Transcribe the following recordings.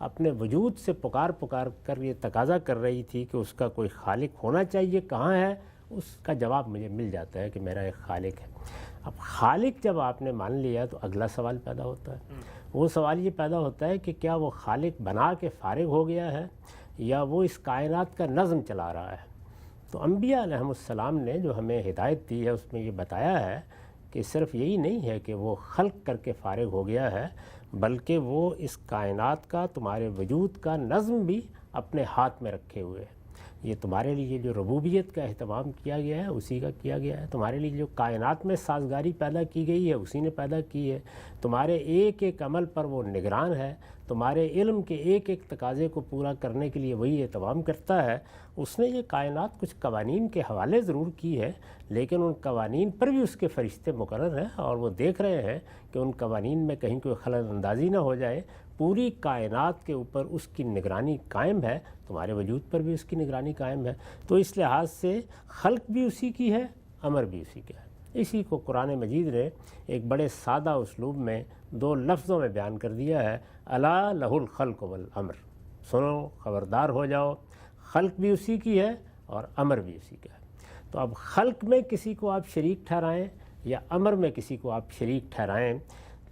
اپنے وجود سے پکار کر یہ تقاضا کر رہی تھی کہ اس کا کوئی خالق ہونا چاہیے، کہاں ہے؟ اس کا جواب مجھے مل جاتا ہے کہ میرا ایک خالق ہے۔ اب خالق جب آپ نے مان لیا تو اگلا سوال پیدا ہوتا ہے، وہ سوال یہ پیدا ہوتا ہے کہ کیا وہ خالق بنا کے فارغ ہو گیا ہے یا وہ اس کائنات کا نظم چلا رہا ہے؟ تو انبیاء علیہم السلام نے جو ہمیں ہدایت دی ہے اس میں یہ بتایا ہے کہ صرف یہی نہیں ہے کہ وہ خلق کر کے فارغ ہو گیا ہے، بلکہ وہ اس کائنات کا، تمہارے وجود کا نظم بھی اپنے ہاتھ میں رکھے ہوئے ہے۔ یہ تمہارے لیے جو ربوبیت کا اہتمام کیا گیا ہے اسی کا کیا گیا ہے، تمہارے لیے جو کائنات میں سازگاری پیدا کی گئی ہے اسی نے پیدا کی ہے، تمہارے ایک ایک عمل پر وہ نگران ہے، تمہارے علم کے ایک ایک تقاضے کو پورا کرنے کے لیے وہی اہتمام کرتا ہے۔ اس نے یہ کائنات کچھ قوانین کے حوالے ضرور کی ہے، لیکن ان قوانین پر بھی اس کے فرشتے مقرر ہیں اور وہ دیکھ رہے ہیں کہ ان قوانین میں کہیں کوئی خلل اندازی نہ ہو جائے۔ پوری کائنات کے اوپر اس کی نگرانی قائم ہے، تمہارے وجود پر بھی اس کی نگرانی قائم ہے۔ تو اس لحاظ سے خلق بھی اسی کی ہے، امر بھی اسی کا ہے۔ اسی کو قرآن مجید نے ایک بڑے سادہ اسلوب میں 2 لفظوں میں بیان کر دیا ہے، الا لہ الخلق والامر، سنو خبردار ہو جاؤ، خلق بھی اسی کی ہے اور امر بھی اسی کا ہے۔ تو اب خلق میں کسی کو آپ شریک ٹھہرائیں یا امر میں کسی کو آپ شریک ٹھہرائیں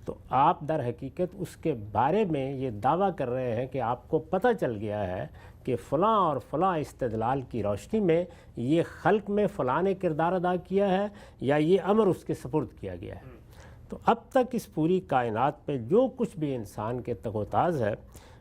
تو آپ در حقیقت اس کے بارے میں یہ دعویٰ کر رہے ہیں کہ آپ کو پتہ چل گیا ہے کہ فلاں اور فلاں استدلال کی روشنی میں یہ خلق میں فلاں نے کردار ادا کیا ہے یا یہ امر اس کے سپرد کیا گیا ہے۔ تو اب تک اس پوری کائنات میں جو کچھ بھی انسان کے تگ و تاز ہے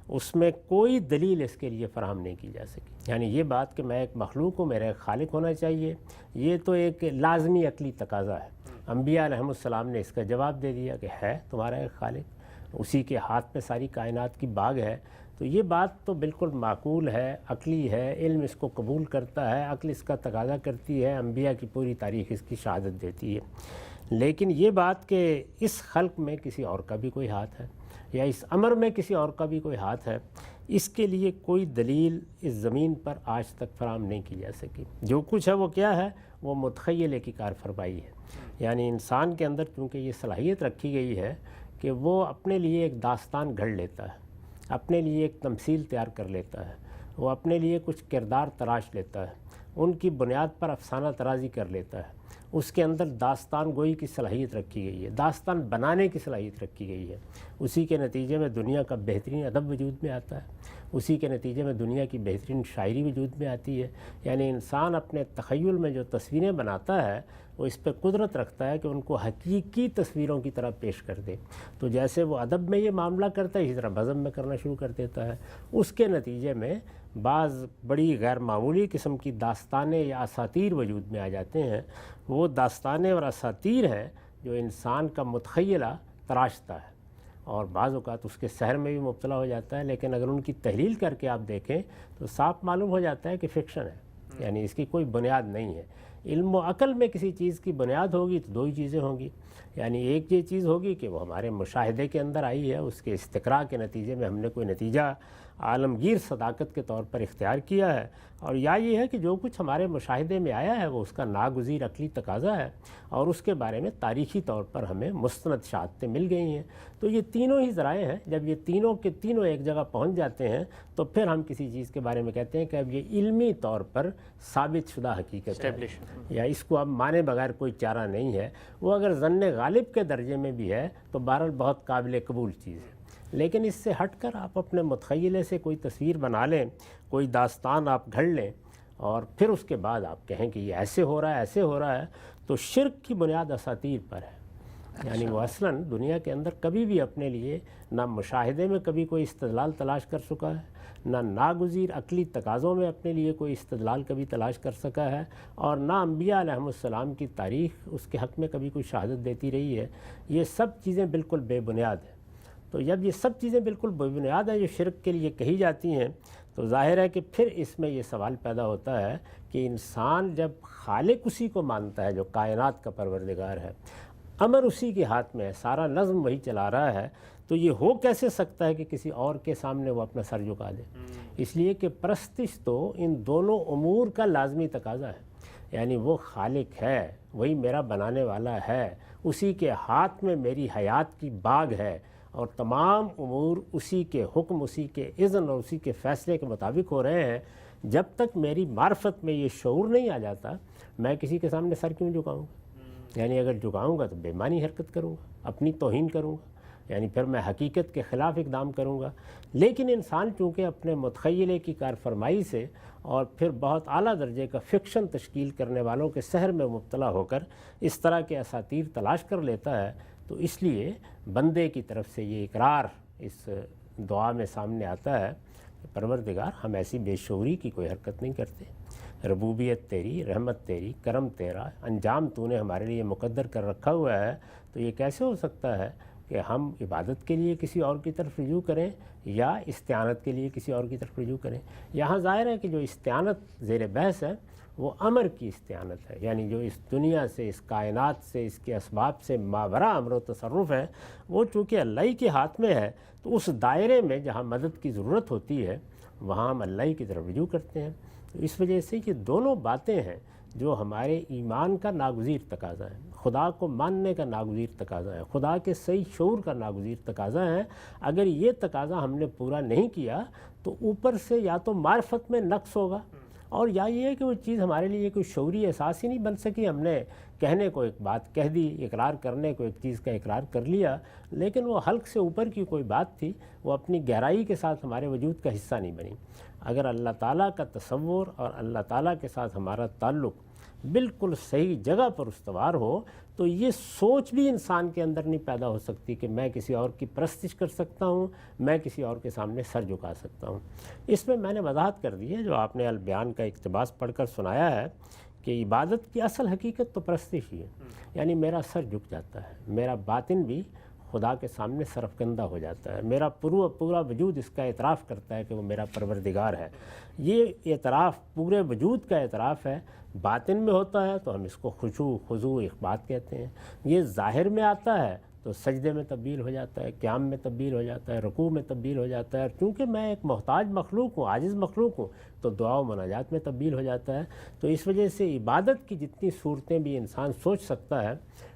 اس میں کوئی دلیل اس کے لیے فراہم نہیں کی جا سکی۔ یعنی یہ بات کہ میں ایک مخلوق ہوں، میرا ایک خالق ہونا چاہیے، یہ تو ایک لازمی عقلی تقاضا ہے۔ انبیاء علیہم السلام نے اس کا جواب دے دیا کہ ہے تمہارا ایک خالق، اسی کے ہاتھ میں ساری کائنات کی باغ ہے۔ تو یہ بات تو بالکل معقول ہے، عقلی ہے، علم اس کو قبول کرتا ہے، عقل اس کا تقاضا کرتی ہے، انبیاء کی پوری تاریخ اس کی شہادت دیتی ہے۔ لیکن یہ بات کہ اس خلق میں کسی اور کا بھی کوئی ہاتھ ہے یا اس امر میں کسی اور کا بھی کوئی ہاتھ ہے، اس کے لیے کوئی دلیل اس زمین پر آج تک فراہم نہیں کی جا سکی۔ جو کچھ ہے وہ کیا ہے؟ وہ متخیلے کی کار فرمائی ہے۔ یعنی انسان کے اندر چونکہ یہ صلاحیت رکھی گئی ہے کہ وہ اپنے لیے ایک داستان گھڑ لیتا ہے، اپنے لیے ایک تمثیل تیار کر لیتا ہے، وہ اپنے لیے کچھ کردار تراش لیتا ہے، ان کی بنیاد پر افسانہ ترازی کر لیتا ہے، اس کے اندر داستان گوئی کی صلاحیت رکھی گئی ہے، داستان بنانے کی صلاحیت رکھی گئی ہے۔ اسی کے نتیجے میں دنیا کا بہترین ادب وجود میں آتا ہے، اسی کے نتیجے میں دنیا کی بہترین شاعری وجود میں آتی ہے۔ یعنی انسان اپنے تخیل میں جو تصویریں بناتا ہے وہ اس پہ قدرت رکھتا ہے کہ ان کو حقیقی تصویروں کی طرح پیش کر دے۔ تو جیسے وہ ادب میں یہ معاملہ کرتا ہے اسی طرح بزم میں کرنا شروع کر دیتا ہے۔ اس کے نتیجے میں بعض بڑی غیر معمولی قسم کی داستانیں یا اساطیر وجود میں آ جاتے ہیں۔ وہ داستانیں اور اساطیر ہیں جو انسان کا متخیلہ تراشتا ہے اور بعض اوقات اس کے سحر میں بھی مبتلا ہو جاتا ہے، لیکن اگر ان کی تحلیل کر کے آپ دیکھیں تو صاف معلوم ہو جاتا ہے کہ فکشن ہے، یعنی اس کی کوئی بنیاد نہیں ہے۔ علم و عقل میں کسی چیز کی بنیاد ہوگی تو 2 ہی چیزیں ہوں گی، یعنی ایک یہ چیز ہوگی کہ وہ ہمارے مشاہدے کے اندر آئی ہے، اس کے استقراء کے نتیجے میں ہم نے کوئی نتیجہ عالمگیر صداقت کے طور پر اختیار کیا ہے، اور یا یہ ہے کہ جو کچھ ہمارے مشاہدے میں آیا ہے وہ اس کا ناگزیر عقلی تقاضا ہے اور اس کے بارے میں تاریخی طور پر ہمیں مستند شہادتیں مل گئی ہیں۔ تو یہ تینوں ہی ذرائع ہیں، جب یہ تینوں کے تینوں ایک جگہ پہنچ جاتے ہیں تو پھر ہم کسی چیز کے بارے میں کہتے ہیں کہ اب یہ علمی طور پر ثابت شدہ حقیقت ہے یا اس کو اب مانے بغیر کوئی چارہ نہیں ہے۔ وہ اگر ظن غالب کے درجے میں بھی ہے تو بہرحال بہت قابل قبول چیز ہے، لیکن اس سے ہٹ کر آپ اپنے متخیلے سے کوئی تصویر بنا لیں، کوئی داستان آپ گھڑ لیں اور پھر اس کے بعد آپ کہیں کہ یہ ایسے ہو رہا ہے ایسے ہو رہا ہے، تو شرک کی بنیاد اساطیر پر ہے۔ یعنی وہ اصلاً دنیا کے اندر کبھی بھی اپنے لیے نہ مشاہدے میں کبھی کوئی استدلال تلاش کر سکا ہے، نہ ناگزیر عقلی تقاضوں میں اپنے لیے کوئی استدلال کبھی تلاش کر سکا ہے، اور نہ انبیاء علیہم السلام کی تاریخ اس کے حق میں کبھی کوئی شہادت دیتی رہی ہے۔ یہ سب چیزیں بالکل بے بنیاد ہیں۔ تو جب یہ سب چیزیں بالکل بے بنیاد ہیں جو شرک کے لیے کہی جاتی ہیں تو ظاہر ہے کہ پھر اس میں یہ سوال پیدا ہوتا ہے کہ انسان جب خالق اسی کو مانتا ہے جو کائنات کا پروردگار ہے، امر اسی کے ہاتھ میں ہے، سارا نظم وہی چلا رہا ہے، تو یہ ہو کیسے سکتا ہے کہ کسی اور کے سامنے وہ اپنا سر جھکا دے؟ اس لیے کہ پرستش تو ان دونوں امور کا لازمی تقاضا ہے۔ یعنی وہ خالق ہے، وہی میرا بنانے والا ہے، اسی کے ہاتھ میں میری حیات کی باغ ہے اور تمام امور اسی کے حکم، اسی کے اذن اور اسی کے فیصلے کے مطابق ہو رہے ہیں، جب تک میری معرفت میں یہ شعور نہیں آ جاتا میں کسی کے سامنے سر کیوں جھکاؤں گا؟ یعنی اگر جھکاؤں گا تو بے معنی حرکت کروں گا، اپنی توہین کروں گا، یعنی پھر میں حقیقت کے خلاف اقدام کروں گا۔ لیکن انسان چونکہ اپنے متخیلے کی کار فرمائی سے اور پھر بہت اعلیٰ درجے کا فکشن تشکیل کرنے والوں کے سحر میں مبتلا ہو کر اس طرح کے اساطیر تلاش کر لیتا ہے، تو اس لیے بندے کی طرف سے یہ اقرار اس دعا میں سامنے آتا ہے کہ پروردگار ہم ایسی بے شعوری کی کوئی حرکت نہیں کرتے، ربوبیت تیری، رحمت تیری، کرم تیرا، انجام تو نے ہمارے لیے مقدر کر رکھا ہوا ہے، تو یہ کیسے ہو سکتا ہے کہ ہم عبادت کے لیے کسی اور کی طرف رجوع کریں یا استعانت کے لیے کسی اور کی طرف رجوع کریں؟ یہاں ظاہر ہے کہ جو استعانت زیر بحث ہے وہ امر کی استعانت ہے، یعنی جو اس دنیا سے، اس کائنات سے، اس کے اسباب سے ماورا امر و تصرف ہے، وہ چونکہ اللہ ہی کے ہاتھ میں ہے، تو اس دائرے میں جہاں مدد کی ضرورت ہوتی ہے وہاں ہم اللہ ہی کی طرف رجوع کرتے ہیں۔ تو اس وجہ سے یہ دونوں باتیں ہیں جو ہمارے ایمان کا ناگزیر تقاضا ہے، خدا کو ماننے کا ناگزیر تقاضا ہے، خدا کے صحیح شعور کا ناگزیر تقاضا ہے۔ اگر یہ تقاضا ہم نے پورا نہیں کیا تو اوپر سے یا تو معرفت میں نقص ہوگا، اور یا یہ ہے کہ وہ چیز ہمارے لیے کوئی شعوری احساس ہی نہیں بن سکی، ہم نے کہنے کو ایک بات کہہ دی، اقرار کرنے کو ایک چیز کا اقرار کر لیا، لیکن وہ حلق سے اوپر کی کوئی بات تھی، وہ اپنی گہرائی کے ساتھ ہمارے وجود کا حصہ نہیں بنی۔ اگر اللہ تعالیٰ کا تصور اور اللہ تعالیٰ کے ساتھ ہمارا تعلق بالکل صحیح جگہ پر استوار ہو تو یہ سوچ بھی انسان کے اندر نہیں پیدا ہو سکتی کہ میں کسی اور کی پرستش کر سکتا ہوں، میں کسی اور کے سامنے سر جھکا سکتا ہوں۔ اس میں نے وضاحت کر دی ہے جو آپ نے البیان کا اقتباس پڑھ کر سنایا ہے کہ عبادت کی اصل حقیقت تو پرستش ہی ہے، یعنی میرا سر جھک جاتا ہے، میرا باطن بھی خدا کے سامنے سرفکندہ ہو جاتا ہے، میرا پورا وجود اس کا اعتراف کرتا ہے کہ وہ میرا پروردگار ہے۔ یہ اعتراف پورے وجود کا اعتراف ہے، باطن میں ہوتا ہے تو ہم اس کو خضوع اخبات کہتے ہیں، یہ ظاہر میں آتا ہے تو سجدے میں تبدیل ہو جاتا ہے، قیام میں تبدیل ہو جاتا ہے، رکوع میں تبدیل ہو جاتا ہے، اور چونکہ میں ایک محتاج مخلوق ہوں، عاجز مخلوق ہوں، تو دعا و مناجات میں تبدیل ہو جاتا ہے۔ تو اس وجہ سے عبادت کی جتنی صورتیں بھی انسان سوچ سکتا ہے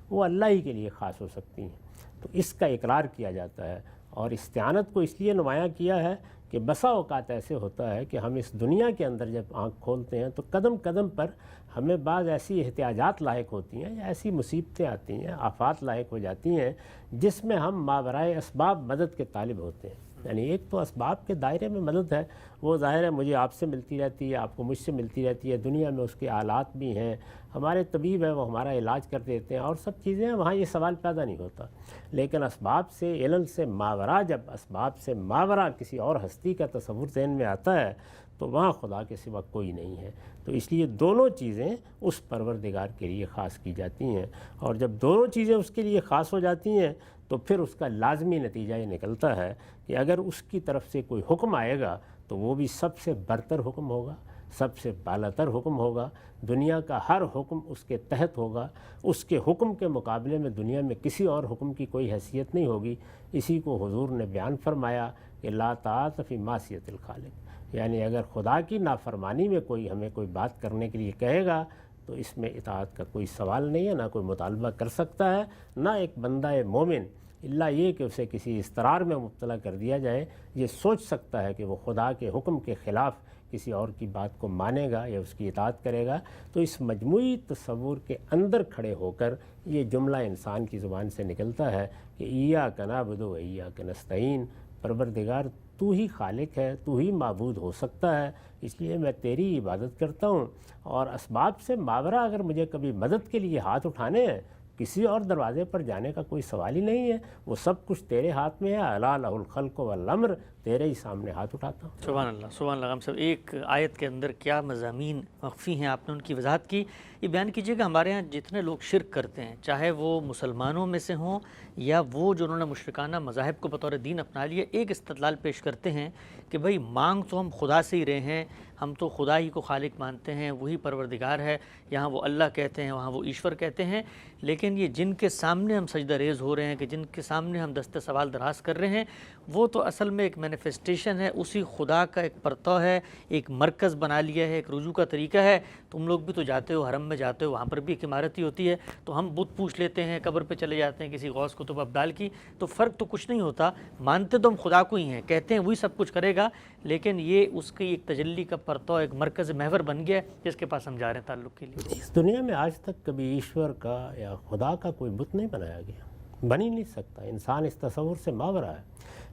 وہ اللہ ہی کے لیے خاص ہو سکتی ہیں، تو اس کا اقرار کیا جاتا ہے۔ اور استعانت کو اس لیے نمایاں کیا ہے کہ بسا اوقات ایسے ہوتا ہے کہ ہم اس دنیا کے اندر جب آنکھ کھولتے ہیں تو قدم قدم پر ہمیں بعض ایسی احتیاجات لاحق ہوتی ہیں یا ایسی مصیبتیں آتی ہیں، آفات لاحق ہو جاتی ہیں جس میں ہم ماورائے اسباب مدد کے طالب ہوتے ہیں۔ یعنی ایک تو اسباب کے دائرے میں مدد ہے، وہ ظاہر ہے مجھے آپ سے ملتی رہتی ہے، آپ کو مجھ سے ملتی رہتی ہے، دنیا میں اس کے آلات بھی ہیں، ہمارے طبیب ہیں وہ ہمارا علاج کر دیتے ہیں اور سب چیزیں ہیں، وہاں یہ سوال پیدا نہیں ہوتا۔ لیکن اسباب سے، علل سے ماورا، جب اسباب سے ماورا کسی اور ہستی کا تصور ذہن میں آتا ہے تو وہاں خدا کے سوا کوئی نہیں ہے۔ تو اس لیے دونوں چیزیں اس پروردگار کے لیے خاص کی جاتی ہیں، اور جب دونوں چیزیں اس کے لیے خاص ہو جاتی ہیں تو پھر اس کا لازمی نتیجہ یہ نکلتا ہے کہ اگر اس کی طرف سے کوئی حکم آئے گا تو وہ بھی سب سے برتر حکم ہوگا، سب سے بالاتر حکم ہوگا، دنیا کا ہر حکم اس کے تحت ہوگا، اس کے حکم کے مقابلے میں دنیا میں کسی اور حکم کی کوئی حیثیت نہیں ہوگی۔ اسی کو حضور نے بیان فرمایا کہ لا طاعت فی معصیت الخالق، یعنی اگر خدا کی نافرمانی میں کوئی ہمیں کوئی بات کرنے کے لیے کہے گا تو اس میں اطاعت کا کوئی سوال نہیں ہے، نہ کوئی مطالبہ کر سکتا ہے، نہ ایک بندہ مومن الا یہ کہ اسے کسی اضطرار میں مبتلا کر دیا جائے یہ سوچ سکتا ہے کہ وہ خدا کے حکم کے خلاف کسی اور کی بات کو مانے گا یا اس کی اطاعت کرے گا۔ تو اس مجموعی تصور کے اندر کھڑے ہو کر یہ جملہ انسان کی زبان سے نکلتا ہے کہ ایاک نعبد و ایاک نستعین، پروردگار تو ہی خالق ہے، تو ہی معبود ہو سکتا ہے، اس لیے میں تیری عبادت کرتا ہوں، اور اسباب سے ماورا اگر مجھے کبھی مدد کے لیے ہاتھ اٹھانے ہیں کسی اور دروازے پر جانے کا کوئی سوال ہی نہیں ہے، وہ سب کچھ تیرے ہاتھ میں ہے، الا لہ الخلق والامر، تیرے ہی سامنے ہاتھ اٹھاتا ہوں۔ سبحان اللہ، سبحان اللہ۔ ہم سب ایک آیت کے اندر کیا مضامین مخفی ہیں، آپ نے ان کی وضاحت کی۔ یہ بیان کیجیے کہ ہمارے ہاں جتنے لوگ شرک کرتے ہیں، چاہے وہ مسلمانوں میں سے ہوں یا وہ جو انہوں نے مشرکانہ مذاہب کو بطور دین اپنا لیا، ایک استدلال پیش کرتے ہیں کہ بھئی مانگ تو ہم خدا سے ہی رہے ہیں، ہم تو خدا ہی کو خالق مانتے ہیں، وہی پروردگار ہے، یہاں وہ اللہ کہتے ہیں، وہاں وہ ایشور کہتے ہیں، لیکن یہ جن کے سامنے ہم سجدہ ریز ہو رہے ہیں، کہ جن کے سامنے ہم دست سوال دراز کر رہے ہیں، وہ تو اصل میں ایک مینیفیسٹیشن ہے، اسی خدا کا ایک پرتو ہے، ایک مرکز بنا لیا ہے، ایک رجوع کا طریقہ ہے۔ تم لوگ بھی تو جاتے ہو، حرم میں جاتے ہو، وہاں پر بھی ایک عمارت ہی ہوتی ہے، تو ہم بت پوچھ لیتے ہیں، قبر پہ چلے جاتے ہیں کسی غوث قطب ابدال کی، تو فرق تو کچھ نہیں ہوتا، مانتے تو ہم خدا کو ہی ہیں، کہتے ہیں وہی سب کچھ کرے گا، لیکن یہ اس کی ایک تجلی کا پرتو، ایک مرکز محور بن گیا ہے جس کے پاس ہم جا رہے ہیں تعلق کے لیے۔ اس دنیا میں آج تک کبھی ایشور کا یا خدا کا کوئی بت نہیں بنایا گیا، بن ہی نہیں سکتا۔ انسان اس تصور سے ماورا ہے،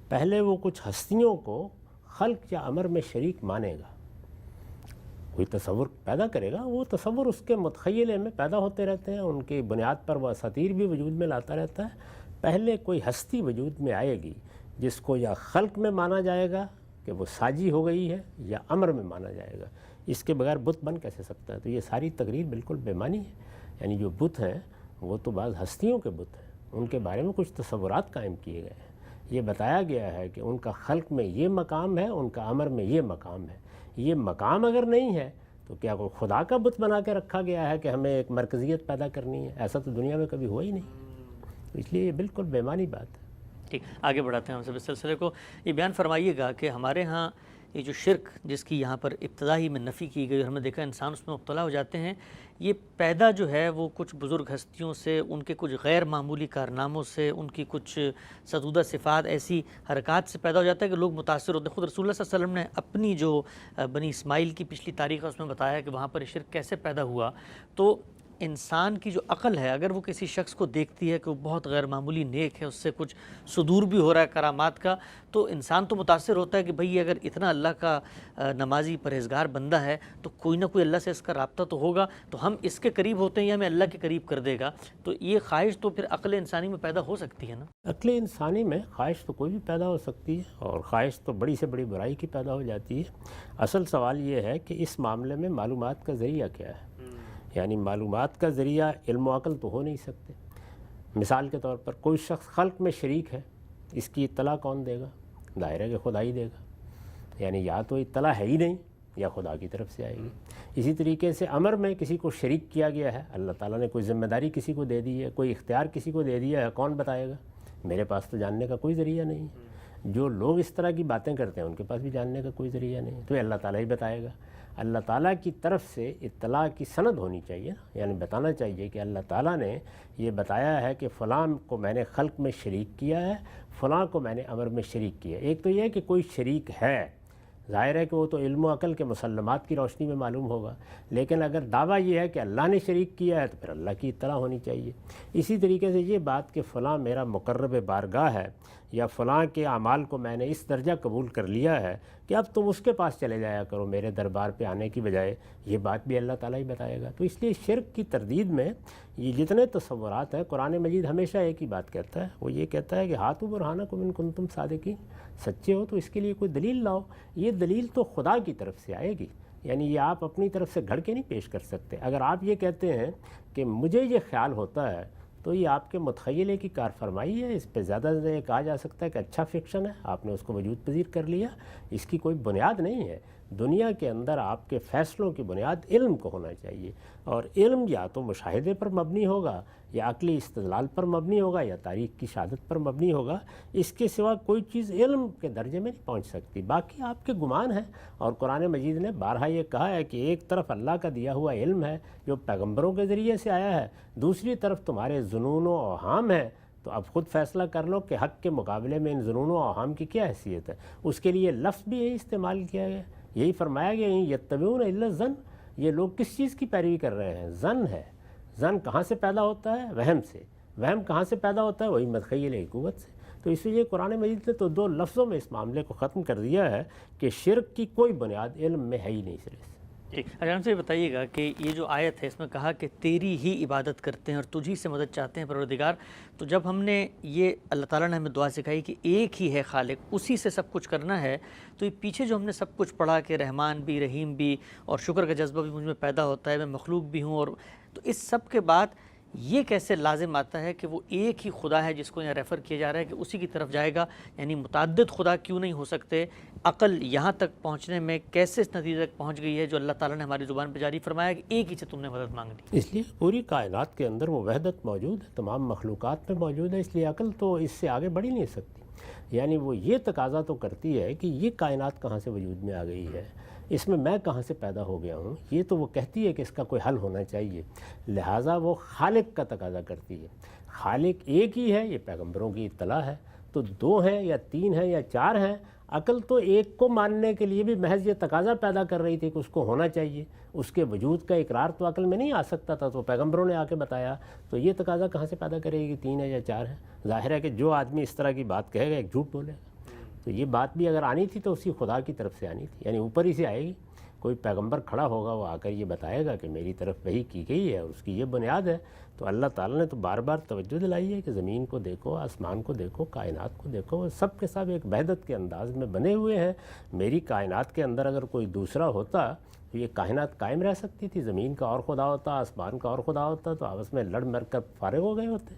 پہلے وہ کچھ ہستیوں کو خلق یا امر میں شریک مانے گا، کوئی تصور پیدا کرے گا، وہ تصور اس کے متخیلے میں پیدا ہوتے رہتے ہیں، ان کی بنیاد پر وہ اساطیر بھی وجود میں لاتا رہتا ہے۔ پہلے کوئی ہستی وجود میں آئے گی جس کو یا خلق میں مانا جائے گا کہ وہ ساجی ہو گئی ہے، یا امر میں مانا جائے گا، اس کے بغیر بت بن کیسے سکتا ہے؟ تو یہ ساری تقریر بالکل بے معنی ہے۔ یعنی جو بت ہیں وہ تو بعض ہستیوں کے بت ہیں، ان کے بارے میں کچھ تصورات قائم کیے گئے ہیں، یہ بتایا گیا ہے کہ ان کا خلق میں یہ مقام ہے، ان کا امر میں یہ مقام ہے۔ یہ مقام اگر نہیں ہے تو کیا کوئی خدا کا بت بنا کے رکھا گیا ہے کہ ہمیں ایک مرکزیت پیدا کرنی ہے؟ ایسا تو دنیا میں کبھی ہوا ہی نہیں، تو اس لیے یہ بالکل بے معنی بات ہے۔ ٹھیک، آگے بڑھاتے ہیں ہم سب اس سلسلے کو۔ یہ بیان فرمائیے گا کہ ہمارے ہاں یہ جو شرک جس کی یہاں پر ابتدائی میں نفی کی گئی اور ہم نے دیکھا انسان اس میں مبتلا ہو جاتے ہیں، یہ پیدا جو ہے وہ کچھ بزرگ ہستیوں سے، ان کے کچھ غیر معمولی کارناموں سے، ان کی کچھ ستودہ صفات، ایسی حرکات سے پیدا ہو جاتا ہے کہ لوگ متاثر ہوتے ہیں۔ خود رسول اللہ صلی اللہ علیہ وسلم نے اپنی جو بنی اسماعیل کی پچھلی تاریخ ہے اس میں بتایا کہ وہاں پر شرک کیسے پیدا ہوا۔ تو انسان کی جو عقل ہے، اگر وہ کسی شخص کو دیکھتی ہے کہ وہ بہت غیر معمولی نیک ہے، اس سے کچھ صدور بھی ہو رہا ہے کرامات کا، تو انسان تو متاثر ہوتا ہے کہ بھئی اگر اتنا اللہ کا نمازی پرہیزگار بندہ ہے تو کوئی نہ کوئی اللہ سے اس کا رابطہ تو ہوگا، تو ہم اس کے قریب ہوتے ہیں یا ہمیں اللہ کے قریب کر دے گا۔ تو یہ خواہش تو پھر عقل انسانی میں پیدا ہو سکتی ہے نا؟ عقل انسانی میں خواہش تو کوئی بھی پیدا ہو سکتی ہے، اور خواہش تو بڑی سے بڑی برائی کی پیدا ہو جاتی ہے۔ اصل سوال یہ ہے کہ اس معاملے میں معلومات کا ذریعہ کیا ہے؟ یعنی معلومات کا ذریعہ علم و عقل تو ہو نہیں سکتے۔ مثال کے طور پر کوئی شخص خلق میں شریک ہے، اس کی اطلاع کون دے گا؟ ظاہر ہے کہ خدا ہی دے گا، یعنی یا تو اطلاع ہے ہی نہیں یا خدا کی طرف سے آئے گی۔ اسی طریقے سے امر میں کسی کو شریک کیا گیا ہے، اللہ تعالیٰ نے کوئی ذمہ داری کسی کو دے دی ہے، کوئی اختیار کسی کو دے دیا ہے، کون بتائے گا؟ میرے پاس تو جاننے کا کوئی ذریعہ نہیں ہے۔ جو لوگ اس طرح کی باتیں کرتے ہیں ان کے پاس بھی جاننے کا کوئی ذریعہ نہیں، تو اللہ تعالیٰ ہی بتائے گا۔ اللہ تعالیٰ کی طرف سے اطلاع کی سند ہونی چاہیے، یعنی بتانا چاہیے کہ اللہ تعالیٰ نے یہ بتایا ہے کہ فلاں کو میں نے خلق میں شریک کیا ہے، فلاں کو میں نے امر میں شریک کیا ہے۔ ایک تو یہ ہے کہ کوئی شریک ہے، ظاہر ہے کہ وہ تو علم و عقل کے مسلمات کی روشنی میں معلوم ہوگا، لیکن اگر دعویٰ یہ ہے کہ اللہ نے شریک کیا ہے تو پھر اللہ کی اطلاع ہونی چاہیے۔ اسی طریقے سے یہ بات کہ فلاں میرا مقرب بارگاہ ہے، یا فلاں کے اعمال کو میں نے اس درجہ قبول کر لیا ہے کہ اب تم اس کے پاس چلے جایا کرو میرے دربار پہ آنے کی بجائے، یہ بات بھی اللہ تعالیٰ ہی بتائے گا۔ تو اس لیے شرک کی تردید میں یہ جتنے تصورات ہیں، قرآن مجید ہمیشہ ایک ہی بات کہتا ہے، وہ یہ کہتا ہے کہ ہاتھوں برہانکم ان کنتم صادقین، سچے ہو تو اس کے لیے کوئی دلیل لاؤ۔ یہ دلیل تو خدا کی طرف سے آئے گی، یعنی یہ آپ اپنی طرف سے گھڑ کے نہیں پیش کر سکتے۔ اگر آپ یہ کہتے ہیں کہ مجھے یہ خیال ہوتا ہے تو یہ آپ کے متخیلے کی کار فرمائی ہے، اس پہ زیادہ سے زیادہ کہا جا سکتا ہے کہ اچھا فکشن ہے، آپ نے اس کو وجود پذیر کر لیا، اس کی کوئی بنیاد نہیں ہے۔ دنیا کے اندر آپ کے فیصلوں کی بنیاد علم کو ہونا چاہیے، اور علم یا تو مشاہدے پر مبنی ہوگا، یا عقلی استدلال پر مبنی ہوگا، یا تاریخ کی شہادت پر مبنی ہوگا۔ اس کے سوا کوئی چیز علم کے درجے میں نہیں پہنچ سکتی، باقی آپ کے گمان ہیں۔ اور قرآن مجید نے بارہا یہ کہا ہے کہ ایک طرف اللہ کا دیا ہوا علم ہے جو پیغمبروں کے ذریعے سے آیا ہے، دوسری طرف تمہارے ظنون و اوہام ہیں، تو اب خود فیصلہ کر لو کہ حق کے مقابلے میں ان ظنون و اوہام کی کیا حیثیت ہے۔ اس کے لیے لفظ بھی یہی استعمال کیا گیا، یہی فرمایا گیا یتبعون الا الظن، یہ لوگ کس چیز کی پیروی کر رہے ہیں؟ ظن ہے۔ ظن کہاں سے پیدا ہوتا ہے؟ وہم سے۔ وہم کہاں سے پیدا ہوتا ہے؟ وہی متخیل قوت سے۔ تو اس لیے قرآن مجید نے تو دو لفظوں میں اس معاملے کو ختم کر دیا ہے کہ شرک کی کوئی بنیاد علم میں ہے ہی نہیں سرے سے۔ ٹھیک، اچھا سے بتائیے گا کہ یہ جو آیت ہے اس میں کہا کہ تیری ہی عبادت کرتے ہیں اور تجھی سے مدد چاہتے ہیں پروردگار، تو جب ہم نے یہ اللہ تعالیٰ نے ہمیں دعا سکھائی کہ ایک ہی ہے خالق، اسی سے سب کچھ کرنا ہے، تو یہ پیچھے جو ہم نے سب کچھ پڑھا کہ رحمان بھی، رحیم بھی، اور شکر کا جذبہ بھی مجھ میں پیدا ہوتا ہے، میں مخلوق بھی ہوں، اور تو اس سب کے بعد یہ کیسے لازم آتا ہے کہ وہ ایک ہی خدا ہے جس کو یہاں ریفر کیا جا رہا ہے کہ اسی کی طرف جائے گا؟ یعنی متعدد خدا کیوں نہیں ہو سکتے؟ عقل یہاں تک پہنچنے میں کیسے اس نتیجے تک پہنچ گئی ہے جو اللہ تعالیٰ نے ہماری زبان پہ جاری فرمایا کہ ایک ہی سے تم نے مدد مانگ لی؟ اس لیے پوری کائنات کے اندر وہ وحدت موجود ہے، تمام مخلوقات میں موجود ہے، اس لیے عقل تو اس سے آگے بڑھ ہی نہیں سکتی۔ یعنی وہ یہ تقاضا تو کرتی ہے کہ یہ کائنات کہاں سے وجود میں آ گئی ہے، اس میں کہاں سے پیدا ہو گیا ہوں، یہ تو وہ کہتی ہے کہ اس کا کوئی حل ہونا چاہیے، لہٰذا وہ خالق کا تقاضا کرتی ہے۔ خالق ایک ہی ہے، یہ پیغمبروں کی اطلاع ہے، تو دو ہیں یا تین ہیں یا چار ہیں، عقل تو ایک کو ماننے کے لیے بھی محض یہ تقاضا پیدا کر رہی تھی کہ اس کو ہونا چاہیے، اس کے وجود کا اقرار تو عقل میں نہیں آ سکتا تھا، تو پیغمبروں نے آ کے بتایا، تو یہ تقاضا کہاں سے پیدا کرے گی تین ہے یا چار ہے؟ ظاہر ہے کہ جو آدمی اس طرح کی بات کہے گا ایک جھوٹ بولے گا، تو یہ بات بھی اگر آنی تھی تو اسی خدا کی طرف سے آنی تھی، یعنی اوپر ہی سے آئے گی، کوئی پیغمبر کھڑا ہوگا وہ آ کر یہ بتائے گا کہ میری طرف وحی کی گئی ہے اور اس کی یہ بنیاد ہے۔ تو اللہ تعالیٰ نے تو بار بار توجہ دلائی ہے کہ زمین کو دیکھو، آسمان کو دیکھو، کائنات کو دیکھو، وہ سب کے سب ایک وحدت کے انداز میں بنے ہوئے ہیں۔ میری کائنات کے اندر اگر کوئی دوسرا ہوتا تو یہ کائنات قائم رہ سکتی تھی، زمین کا اور خدا ہوتا، آسمان کا اور خدا ہوتا، تو آپس میں لڑ مر کر فارغ ہو گئے ہوتے۔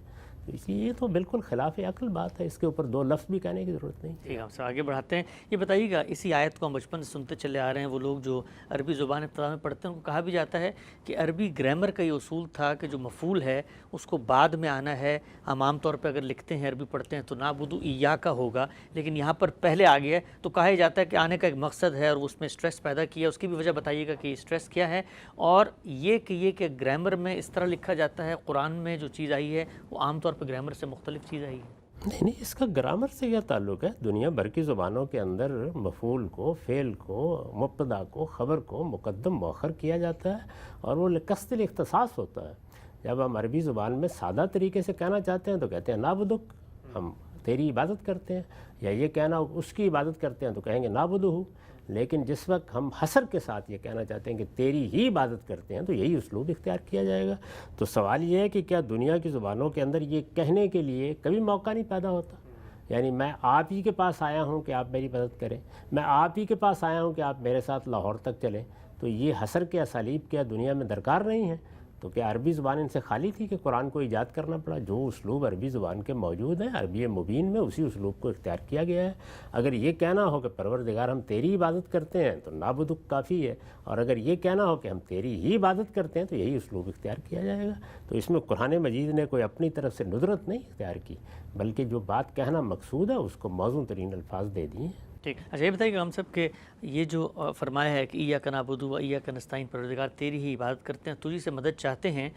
تو اس لیے یہ تو بالکل خلاف عقل بات ہے، اس کے اوپر دو لفظ بھی کہنے کی ضرورت نہیں۔ ٹھیک ہے، ہم سے آگے بڑھاتے ہیں۔ یہ بتائیے گا، اسی آیت کو ہم بچپن سے سنتے چلے آ رہے ہیں، وہ لوگ جو عربی زبان ابتدا میں پڑھتے ہیں ان کو کہا بھی جاتا ہے کہ عربی گرامر کا یہ اصول تھا کہ جو مفعول ہے اس کو بعد میں آنا ہے۔ ہم عام طور پہ اگر لکھتے ہیں، عربی پڑھتے ہیں تو نعبد ایاک ہوگا، لیکن یہاں پر پہلے آ گیا ہے، تو کہا جاتا ہے کہ آنے کا ایک مقصد ہے اور اس میں اسٹریس پیدا کیا، اس کی بھی وجہ بتائیے گا کہ اسٹریس کیا ہے، اور یہ کہ گرامر میں اس طرح لکھا جاتا ہے، قرآن میں جو چیز آئی ہے وہ عام طور پہ گرامر سے مختلف چیز آئی ہے۔ نہیں، اس کا گرامر سے کیا تعلق ہے؟ دنیا بھر کی زبانوں کے اندر مفعول کو، فعل کو، مبتدا کو، خبر کو مقدم مؤخر کیا جاتا ہے اور وہ قصد الاختصاص ہوتا ہے۔ جب ہم عربی زبان میں سادہ طریقے سے کہنا چاہتے ہیں تو کہتے ہیں نعبدک، ہم تیری عبادت کرتے ہیں، یا یہ کہنا اس کی عبادت کرتے ہیں تو کہیں گے نعبدہ۔ لیکن جس وقت ہم حصر کے ساتھ یہ کہنا چاہتے ہیں کہ تیری ہی عبادت کرتے ہیں تو یہی اسلوب اختیار کیا جائے گا۔ تو سوال یہ ہے کہ کیا دنیا کی زبانوں کے اندر یہ کہنے کے لیے کبھی موقع نہیں پیدا ہوتا؟ یعنی میں آپ ہی کے پاس آیا ہوں کہ آپ میری مدد کریں، میں آپ ہی کے پاس آیا ہوں کہ آپ میرے ساتھ لاہور تک چلیں، تو یہ حصر کے اسالیب کیا دنیا میں درکار نہیں ہیں؟ تو کیا عربی زبان ان سے خالی تھی کہ قرآن کو ایجاد کرنا پڑا؟ جو اسلوب عربی زبان کے موجود ہیں عربی مبین میں، اسی اسلوب کو اختیار کیا گیا ہے۔ اگر یہ کہنا ہو کہ پروردگار ہم تیری عبادت کرتے ہیں تو نعبدک کافی ہے، اور اگر یہ کہنا ہو کہ ہم تیری ہی عبادت کرتے ہیں تو یہی اسلوب اختیار کیا جائے گا۔ تو اس میں قرآن مجید نے کوئی اپنی طرف سے ندرت نہیں اختیار کی، بلکہ جو بات کہنا مقصود ہے اس کو موزوں ترین الفاظ دے دیے ہیں۔ ٹھیک، اچھا یہ بتائیے کہ ہم سب کے یہ جو فرمایا ہے کہ ایاک نعبد و ایاک نستعین، پروردگار تیری ہی عبادت کرتے ہیں، تجھی سے مدد چاہتے ہیں،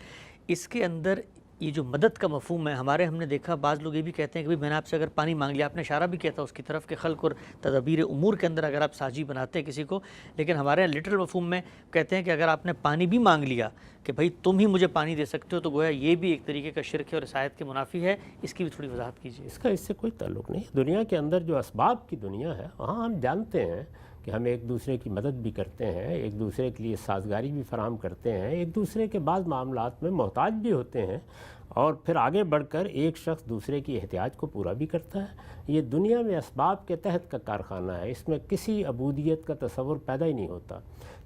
اس کے اندر یہ جو مدد کا مفہوم ہے، ہم نے دیکھا بعض لوگ یہ بھی کہتے ہیں کہ میں نے آپ سے اگر پانی مانگ لیا، آپ نے اشارہ بھی کیا تھا اس کی طرف کہ خلق اور تدابیر امور کے اندر اگر آپ ساجی بناتے ہیں کسی کو، لیکن ہمارے یہاں لٹرل مفہوم میں کہتے ہیں کہ اگر آپ نے پانی بھی مانگ لیا کہ بھائی تم ہی مجھے پانی دے سکتے ہو، تو گویا یہ بھی ایک طریقے کا شرک ہے اور اس آیت کے منافی ہے، اس کی بھی تھوڑی وضاحت کیجیے۔ اس کا اس سے کوئی تعلق نہیں۔ دنیا کے اندر جو اسباب کی دنیا ہے وہاں ہم جانتے ہیں کہ ہم ایک دوسرے کی مدد بھی کرتے ہیں، ایک دوسرے کے لیے سازگاری بھی فراہم کرتے ہیں، ایک دوسرے کے بعض معاملات میں محتاج بھی ہوتے ہیں، اور پھر آگے بڑھ کر ایک شخص دوسرے کی احتیاج کو پورا بھی کرتا ہے۔ یہ دنیا میں اسباب کے تحت کا کارخانہ ہے، اس میں کسی عبودیت کا تصور پیدا ہی نہیں ہوتا،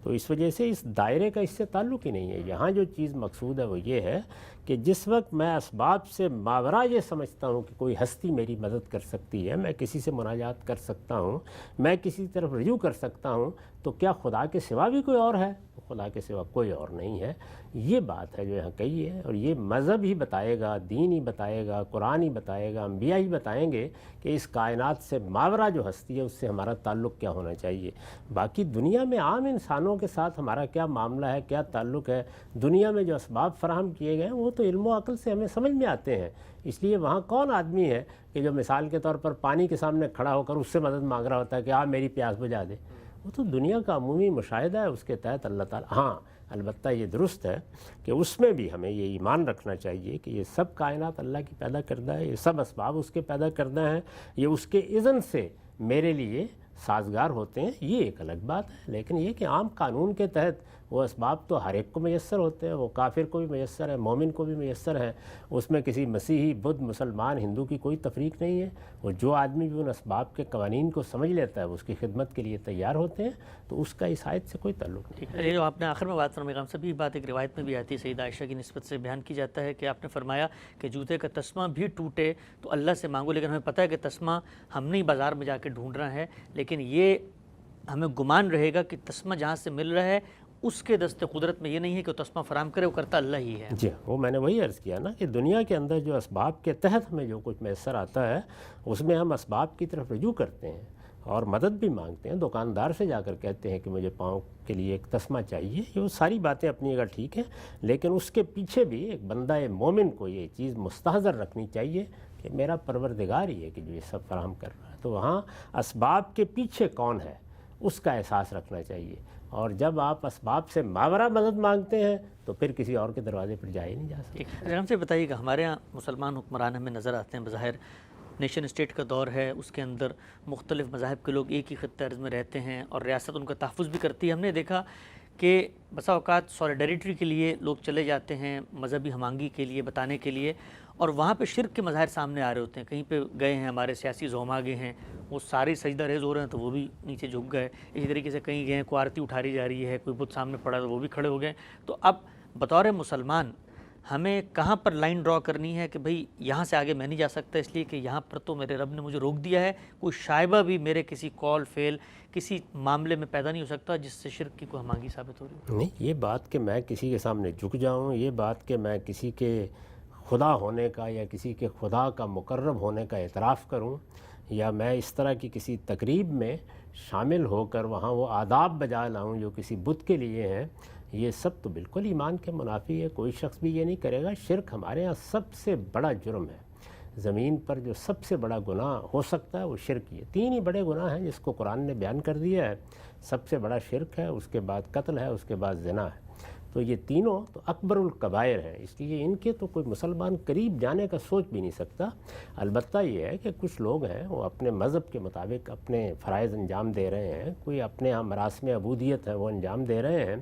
تو اس وجہ سے اس دائرے کا اس سے تعلق ہی نہیں ہے۔ یہاں جو چیز مقصود ہے وہ یہ ہے کہ جس وقت میں اسباب سے ماورا یہ سمجھتا ہوں کہ کوئی ہستی میری مدد کر سکتی ہے، میں کسی سے مناجات کر سکتا ہوں، میں کسی طرف رجوع کر سکتا ہوں، تو کیا خدا کے سوا بھی کوئی اور ہے؟ خدا کے سوا کوئی اور نہیں ہے۔ یہ بات ہے جو یہاں کہی ہے، اور یہ مذہب ہی بتائے گا، دین ہی بتائے گا، قرآن ہی بتائے گا، انبیاء ہی بتائیں گے کہ اس کائنات سے ماورا جو ہستی ہے اس سے ہمارا تعلق کیا ہونا چاہیے۔ باقی دنیا میں عام انسانوں کے ساتھ ہمارا کیا معاملہ ہے، کیا تعلق ہے، دنیا میں جو اسباب فراہم کیے گئے ہیں وہ تو علم و عقل سے ہمیں سمجھ میں آتے ہیں۔ اس لیے وہاں کون آدمی ہے کہ جو مثال کے طور پر پانی کے سامنے کھڑا ہو کر اس سے مدد مانگ رہا ہوتا ہے کہ آپ میری پیاس بجھا دے؟ وہ تو دنیا کا عمومی مشاہدہ ہے، اس کے تحت اللہ تعالیٰ، ہاں البتہ یہ درست ہے کہ اس میں بھی ہمیں یہ ایمان رکھنا چاہیے کہ یہ سب کائنات اللہ کی پیدا کردہ ہے، یہ سب اسباب اس کے پیدا کردہ ہیں، یہ اس کے اذن سے میرے لیے سازگار ہوتے ہیں یہ ایک الگ بات ہے، لیکن یہ کہ عام قانون کے تحت وہ اسباب تو ہر ایک کو میسر ہوتے ہیں، وہ کافر کو بھی میسر ہے، مومن کو بھی میسر ہے، اس میں کسی مسیحی، بدھ، مسلمان، ہندو کی کوئی تفریق نہیں ہے۔ وہ جو آدمی بھی ان اسباب کے قوانین کو سمجھ لیتا ہے وہ اس کی خدمت کے لیے تیار ہوتے ہیں، تو اس کا اس آیت سے کوئی تعلق نہیں۔ ٹھیک ہے، یہ جو آپ نے آخر میں بات فرمائی، ہم سبھی بات ایک روایت میں بھی آتی ہے، سیدہ عائشہ کی نسبت سے بیان کی جاتا ہے کہ آپ نے فرمایا کہ جوتے کا تسمہ بھی ٹوٹے تو اللہ سے مانگو، لیکن ہمیں پتہ ہے کہ تسمہ ہم نہیں بازار میں جا کے ڈھونڈ رہا ہے، لیکن یہ ہمیں گمان رہے گا کہ تسمہ جہاں سے مل رہا ہے اس کے دست قدرت میں یہ نہیں ہے کہ وہ تسمہ فراہم کرے، وہ کرتا اللہ ہی ہے۔ جی، وہ میں نے وہی عرض کیا نا کہ دنیا کے اندر جو اسباب کے تحت ہمیں جو کچھ میسر آتا ہے اس میں ہم اسباب کی طرف رجوع کرتے ہیں اور مدد بھی مانگتے ہیں، دکاندار سے جا کر کہتے ہیں کہ مجھے پاؤں کے لیے ایک تسمہ چاہیے، یہ وہ ساری باتیں اپنی جگہ ٹھیک ہیں، لیکن اس کے پیچھے بھی ایک بندہ مومن کو یہ چیز مستحضر رکھنی چاہیے کہ میرا پروردگار ہی ہے کہ جو یہ سب فراہم کر رہا ہے، تو وہاں اسباب کے پیچھے کون ہے اس کا احساس رکھنا چاہیے، اور جب آپ اسباب سے ماورا مدد مانگتے ہیں تو پھر کسی اور کے دروازے پر جا ہی نہیں جا سکتے۔ ہم سے بتائیے کہ ہمارے ہاں مسلمان حکمران ہمیں نظر آتے ہیں، بظاہر نیشن اسٹیٹ کا دور ہے، اس کے اندر مختلف مذاہب کے لوگ ایک ہی خطہ ارض میں رہتے ہیں اور ریاست ان کا تحفظ بھی کرتی ہے۔ ہم نے دیکھا کہ بسا اوقات سولیڈریٹی کے لیے لوگ چلے جاتے ہیں، مذہبی ہم آہنگی کے لیے بتانے کے لیے، اور وہاں پہ شرک کے مظاہر سامنے آ رہے ہوتے ہیں۔ کہیں پہ گئے ہیں ہمارے سیاسی زعما گئے ہیں، وہ سارے سجدہ ریز ہو رہے ہیں تو وہ بھی نیچے جھک گئے، اسی طریقے سے کہیں گئے ہیں کوئی آرتی اٹھاری جا رہی ہے، کوئی بت سامنے پڑا تو وہ بھی کھڑے ہو گئے۔ تو اب بطور مسلمان ہمیں کہاں پر لائن ڈرا کرنی ہے کہ بھئی یہاں سے آگے میں نہیں جا سکتا، اس لیے کہ یہاں پر تو میرے رب نے مجھے روک دیا ہے، کوئی شائبہ بھی میرے کسی کال فیل کسی معاملے میں پیدا نہیں ہو سکتا جس سے شرک کی کوئی ہمانگی ثابت ہو رہی ہے۔ نہیں، یہ بات کہ میں کسی کے سامنے جھک جاؤں، یہ بات کہ میں کسی کے خدا ہونے کا یا کسی کے خدا کا مقرب ہونے کا اعتراف کروں، یا میں اس طرح کی کسی تقریب میں شامل ہو کر وہاں وہ آداب بجا لاؤں جو کسی بت کے لیے ہیں، یہ سب تو بالکل ایمان کے منافی ہے، کوئی شخص بھی یہ نہیں کرے گا۔ شرک ہمارے ہاں سب سے بڑا جرم ہے، زمین پر جو سب سے بڑا گناہ ہو سکتا ہے وہ شرک ہی ہے۔ تین ہی بڑے گناہ ہیں جس کو قرآن نے بیان کر دیا ہے، سب سے بڑا شرک ہے، اس کے بعد قتل ہے، اس کے بعد زنا ہے، تو یہ تینوں تو اکبر الکبائر ہیں، اس لیے ان کے تو کوئی مسلمان قریب جانے کا سوچ بھی نہیں سکتا۔ البتہ یہ ہے کہ کچھ لوگ ہیں وہ اپنے مذہب کے مطابق اپنے فرائض انجام دے رہے ہیں، کوئی اپنے ہاں مراسم عبودیت ہے وہ انجام دے رہے ہیں،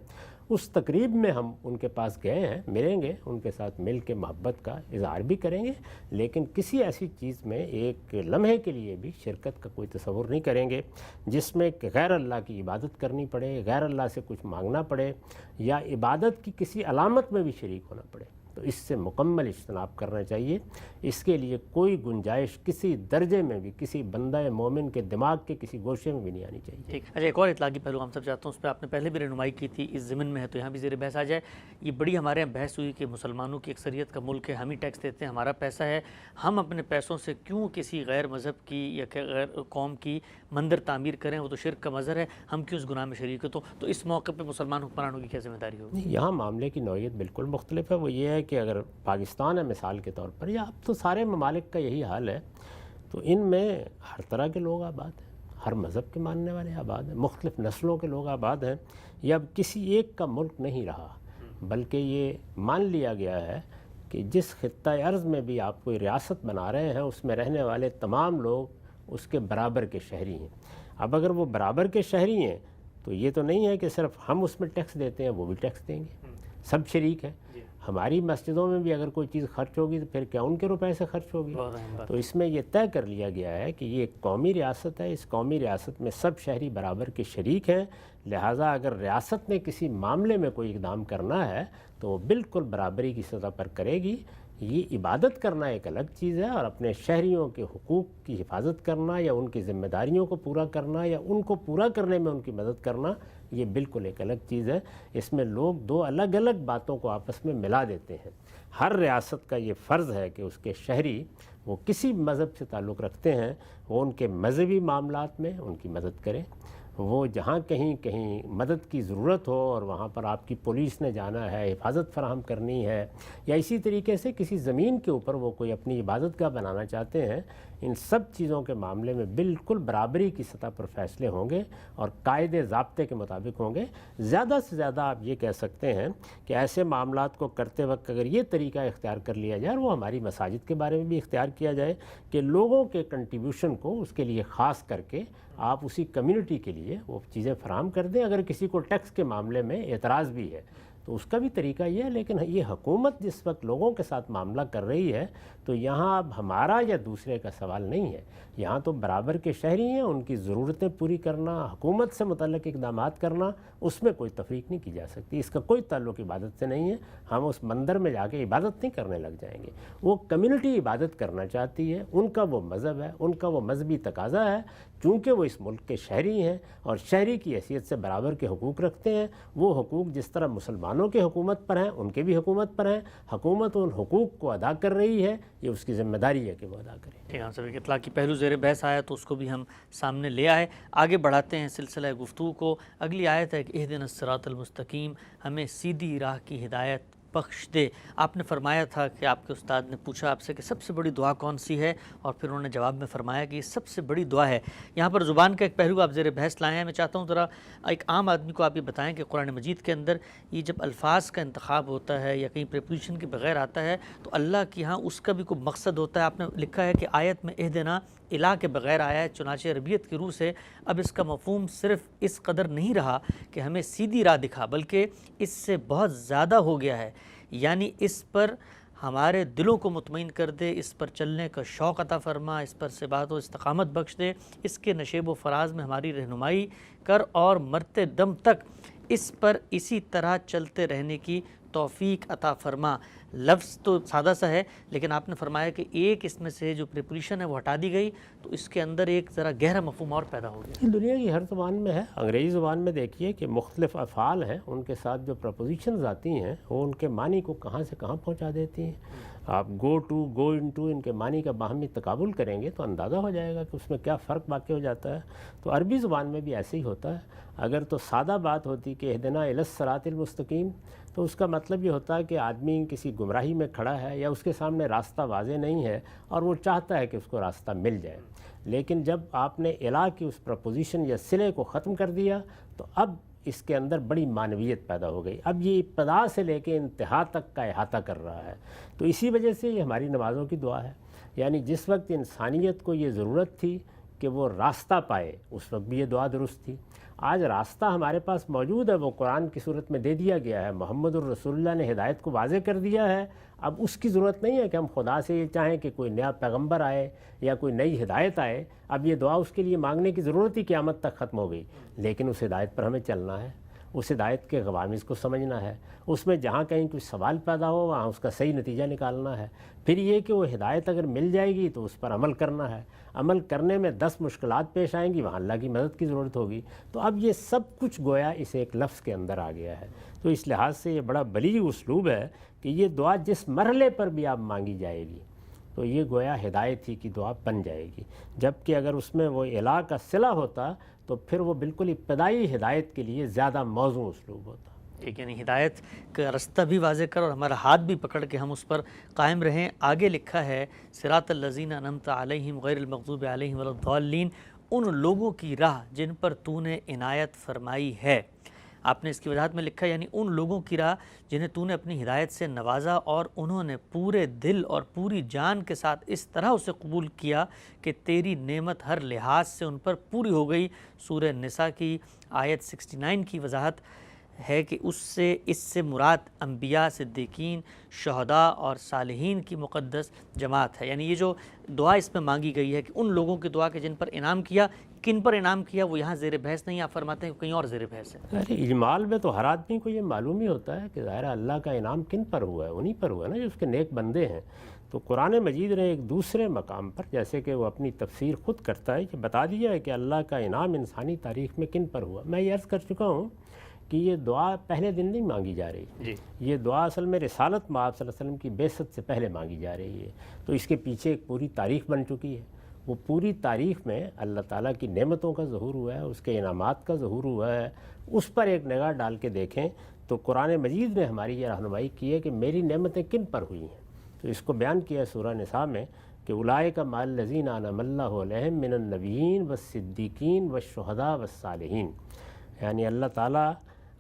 اس تقریب میں ہم ان کے پاس گئے ہیں، ملیں گے، ان کے ساتھ مل کے محبت کا اظہار بھی کریں گے، لیکن کسی ایسی چیز میں ایک لمحے کے لیے بھی شرکت کا کوئی تصور نہیں کریں گے جس میں کہ غیر اللہ کی عبادت کرنی پڑے، غیر اللہ سے کچھ مانگنا پڑے، یا عبادت کی کسی علامت میں بھی شریک ہونا پڑے، تو اس سے مکمل اجتناب کرنا چاہیے۔ اس کے لیے کوئی گنجائش کسی درجے میں بھی کسی بندہ مومن کے دماغ کے کسی گوشے میں بھی نہیں آنی چاہیے۔ ٹھیک، اچھا ایک اور اطلاقی پہلو ہم سب چاہتا ہوں، اس پہ آپ نے پہلے بھی رہنمائی کی تھی، اس ضمن میں ہے تو یہاں بھی زیر بحث آ جائے۔ یہ بڑی ہمارے یہاں بحث ہوئی کہ مسلمانوں کی اکثریت کا ملک ہے، ہم ہی ٹیکس دیتے ہیں، ہمارا پیسہ ہے، ہم اپنے پیسوں سے کیوں کسی غیر مذہب کی یا غیر قوم کی مندر تعمیر کریں، وہ تو شرک کا مظہر ہے، ہم کیوں اس گناہ میں شریک ہو؟ تو اس موقع پہ مسلمان حکمرانوں کی کیا ذمہ داری ہوگی؟ یہاں معاملے کی نوعیت بالکل مختلف ہے، وہ یہ ہے کہ اگر پاکستان ہے مثال کے طور پر، یا اب تو سارے ممالک کا یہی حال ہے، تو ان میں ہر طرح کے لوگ آباد ہیں، ہر مذہب کے ماننے والے آباد ہیں، مختلف نسلوں کے لوگ آباد ہیں، یہ اب کسی ایک کا ملک نہیں رہا، بلکہ یہ مان لیا گیا ہے کہ جس خطہ ارض میں بھی آپ کوئی ریاست بنا رہے ہیں اس میں رہنے والے تمام لوگ اس کے برابر کے شہری ہیں۔ اب اگر وہ برابر کے شہری ہیں تو یہ تو نہیں ہے کہ صرف ہم اس میں ٹیکس دیتے ہیں وہ بھی ٹیکس دیں گے، سب شریک ہیں۔ ہماری مسجدوں میں بھی اگر کوئی چیز خرچ ہوگی تو پھر کیا ان کے روپے سے خرچ ہوگی؟ تو اس میں یہ طے کر لیا گیا ہے کہ یہ ایک قومی ریاست ہے، اس قومی ریاست میں سب شہری برابر کے شریک ہیں، لہٰذا اگر ریاست نے کسی معاملے میں کوئی اقدام کرنا ہے تو وہ بالکل برابری کی سطح پر کرے گی۔ یہ عبادت کرنا ایک الگ چیز ہے، اور اپنے شہریوں کے حقوق کی حفاظت کرنا یا ان کی ذمہ داریوں کو پورا کرنا یا ان کو پورا کرنے میں ان کی مدد کرنا، یہ بالکل ایک الگ چیز ہے۔ اس میں لوگ دو الگ الگ باتوں کو آپس میں ملا دیتے ہیں۔ ہر ریاست کا یہ فرض ہے کہ اس کے شہری وہ کسی مذہب سے تعلق رکھتے ہیں وہ ان کے مذہبی معاملات میں ان کی مدد کریں، وہ جہاں کہیں مدد کی ضرورت ہو اور وہاں پر آپ کی پولیس نے جانا ہے، حفاظت فراہم کرنی ہے، یا اسی طریقے سے کسی زمین کے اوپر وہ کوئی اپنی عبادت گاہ بنانا چاہتے ہیں، ان سب چیزوں کے معاملے میں بالکل برابری کی سطح پر فیصلے ہوں گے اور قاعدے ضابطے کے مطابق ہوں گے۔ زیادہ سے زیادہ آپ یہ کہہ سکتے ہیں کہ ایسے معاملات کو کرتے وقت اگر یہ طریقہ اختیار کر لیا جائے، اور وہ ہماری مساجد کے بارے میں بھی اختیار کیا جائے کہ لوگوں کے کنٹریبیوشن کو اس کے لیے خاص کر کے آپ اسی کمیونٹی کے لیے وہ چیزیں فراہم کر دیں. اگر کسی کو ٹیکس کے معاملے میں اعتراض بھی ہے تو اس کا بھی طریقہ یہ ہے. لیکن یہ حکومت جس وقت لوگوں کے ساتھ معاملہ کر رہی ہے تو یہاں اب ہمارا یا دوسرے کا سوال نہیں ہے. یہاں تو برابر کے شہری ہیں, ان کی ضرورتیں پوری کرنا, حکومت سے متعلق اقدامات کرنا, اس میں کوئی تفریق نہیں کی جا سکتی. اس کا کوئی تعلق عبادت سے نہیں ہے. ہم اس مندر میں جا کے عبادت نہیں کرنے لگ جائیں گے. وہ کمیونٹی عبادت کرنا چاہتی ہے, ان کا وہ مذہب ہے, ان کا وہ مذہبی تقاضا ہے. چونکہ وہ اس ملک کے شہری ہیں اور شہری کی حیثیت سے برابر کے حقوق رکھتے ہیں, وہ حقوق جس طرح مسلمانوں کے حکومت پر ہیں ان کے بھی حکومت پر ہیں. حکومت ان حقوق کو ادا کر رہی ہے, یہ اس کی ذمہ داری ہے کہ وہ ادا کرے. ٹھیک ہے صاحب, ایک اطلاقی پہلو زیر بحث آیا تو اس کو بھی ہم سامنے لے آئے. آگے بڑھاتے ہیں سلسلہ گفتگو کو. اگلی آیت ہے کہ اہدنا الصراط المستقیم, ہمیں سیدھی راہ کی ہدایت بخش دے. آپ نے فرمایا تھا کہ آپ کے استاد نے پوچھا آپ سے کہ سب سے بڑی دعا کون سی ہے, اور پھر انہوں نے جواب میں فرمایا کہ یہ سب سے بڑی دعا ہے. یہاں پر زبان کا ایک پہلو آپ زیر بحث لائے ہیں. میں چاہتا ہوں ذرا ایک عام آدمی کو آپ یہ بتائیں کہ قرآن مجید کے اندر یہ جب الفاظ کا انتخاب ہوتا ہے یا کہیں پریپوزیشن کے بغیر آتا ہے تو اللہ کے ہاں اس کا بھی کوئی مقصد ہوتا ہے. آپ نے لکھا ہے کہ آیت میں اہدنا الہ کے بغیر آیا ہے, چنانچہ عربیت کی روح سے اب اس کا مفہوم صرف اس قدر نہیں رہا کہ ہمیں سیدھی راہ دکھا, بلکہ اس سے بہت زیادہ ہو گیا ہے. یعنی اس پر ہمارے دلوں کو مطمئن کر دے, اس پر چلنے کا شوق عطا فرما, اس پر ثبات و استقامت بخش دے, اس کے نشیب و فراز میں ہماری رہنمائی کر اور مرتے دم تک اس پر اسی طرح چلتے رہنے کی توفیق عطا فرما. لفظ تو سادہ سا ہے, لیکن آپ نے فرمایا کہ ایک اس میں سے جو پریپوزیشن ہے وہ ہٹا دی گئی تو اس کے اندر ایک ذرا گہرا مفہوم اور پیدا ہو گیا. دنیا کی ہر زبان میں ہے. انگریزی زبان میں دیکھیے کہ مختلف افعال ہیں, ان کے ساتھ جو پریپوزیشنز آتی ہیں وہ ان کے معنی کو کہاں سے کہاں پہنچا دیتی ہیں. آپ گو ٹو, گو انٹو, ان کے معنی کا باہمی تقابل کریں گے تو اندازہ ہو جائے گا کہ اس میں کیا فرق واقع ہو جاتا ہے. تو عربی زبان میں بھی ایسے ہی ہوتا ہے. اگر تو سادہ بات ہوتی کہ اہدنا الی الصراط المستقیم تو اس کا مطلب یہ ہوتا ہے کہ آدمی کسی گمراہی میں کھڑا ہے یا اس کے سامنے راستہ واضح نہیں ہے اور وہ چاہتا ہے کہ اس کو راستہ مل جائے. لیکن جب آپ نے الہ کی اس پرپوزیشن یا صلے کو ختم کر دیا تو اب اس کے اندر بڑی معنویت پیدا ہو گئی. اب یہ ابتدا سے لے کے انتہا تک کا احاطہ کر رہا ہے. تو اسی وجہ سے یہ ہماری نمازوں کی دعا ہے. یعنی جس وقت انسانیت کو یہ ضرورت تھی کہ وہ راستہ پائے اس وقت بھی یہ دعا درست تھی. آج راستہ ہمارے پاس موجود ہے, وہ قرآن کی صورت میں دے دیا گیا ہے, محمد الرسول اللہ نے ہدایت کو واضح کر دیا ہے. اب اس کی ضرورت نہیں ہے کہ ہم خدا سے یہ چاہیں کہ کوئی نیا پیغمبر آئے یا کوئی نئی ہدایت آئے. اب یہ دعا اس کے لیے مانگنے کی ضرورت ہی قیامت تک ختم ہو گئی. لیکن اس ہدایت پر ہمیں چلنا ہے, اس ہدایت کے غوامض کو سمجھنا ہے, اس میں جہاں کہیں کوئی سوال پیدا ہو وہاں اس کا صحیح نتیجہ نکالنا ہے. پھر یہ کہ وہ ہدایت اگر مل جائے گی تو اس پر عمل کرنا ہے. عمل کرنے میں 10 مشکلات پیش آئیں گی, وہاں اللہ کی مدد کی ضرورت ہوگی. تو اب یہ سب کچھ گویا اس ایک لفظ کے اندر آ گیا ہے. تو اس لحاظ سے یہ بڑا بلیغ اسلوب ہے کہ یہ دعا جس مرحلے پر بھی آپ مانگی جائے گی تو یہ گویا ہدایت ہی کی دعا بن جائے گی. جبکہ اگر اس میں وہ الہ کا صلہ ہوتا تو پھر وہ بالکل ابتدائی ہدایت کے لیے زیادہ موزوں اسلوب ہوتا. ٹھیک, یعنی ہدایت کا راستہ بھی واضح کر اور ہمارا ہاتھ بھی پکڑ کے ہم اس پر قائم رہیں. آگے لکھا ہے صراط الذین انعمت علیہم غیر المغضوب علیہم ولا الضالین, ان لوگوں کی راہ جن پر تو نے عنایت فرمائی ہے. آپ نے اس کی وضاحت میں لکھا یعنی ان لوگوں کی راہ جنہیں تو نے اپنی ہدایت سے نوازا اور انہوں نے پورے دل اور پوری جان کے ساتھ اس طرح اسے قبول کیا کہ تیری نعمت ہر لحاظ سے ان پر پوری ہو گئی. سورہ نساء کی آیت 69 کی وضاحت ہے کہ اس سے مراد انبیاء, صدیقین, شہداء اور صالحین کی مقدس جماعت ہے. یعنی یہ جو دعا اس میں مانگی گئی ہے کہ ان لوگوں کی دعا کہ جن پر انعام کیا, کن پر انعام کیا وہ یہاں زیر بحث نہیں, آپ فرماتے ہیں کہ کہیں اور زیر بحث ہے. اجمال میں تو ہر آدمی کو یہ معلوم ہی ہوتا ہے کہ ظاہر اللہ کا انعام کن پر ہوا ہے, انہی پر ہوا ہے نا جو اس کے نیک بندے ہیں. تو قرآن مجید نے ایک دوسرے مقام پر جیسے کہ وہ اپنی تفسیر خود کرتا ہے یہ بتا دیا ہے کہ اللہ کا انعام انسانی تاریخ میں کن پر ہوا. میں یہ عرض کر چکا ہوں کہ یہ دعا پہلے دن نہیں مانگی جا رہی جی. یہ دعا اصل میں رسالت مآب صلی اللہ علیہ وسلم کی بعثت سے پہلے مانگی جا رہی ہے. تو اس کے پیچھے ایک پوری تاریخ بن چکی ہے. وہ پوری تاریخ میں اللہ تعالیٰ کی نعمتوں کا ظہور ہوا ہے, اس کے انعامات کا ظہور ہوا ہے. اس پر ایک نگاہ ڈال کے دیکھیں تو قرآن مجید نے ہماری یہ رہنمائی کی ہے کہ میری نعمتیں کن پر ہوئی ہیں. تو اس کو بیان کیا ہے سورہ نساء میں کہ اولئک مع الذین انعم اللہ علیہم من النبیین والصدیقین والشہداء والصالحین. یعنی اللہ تعالیٰ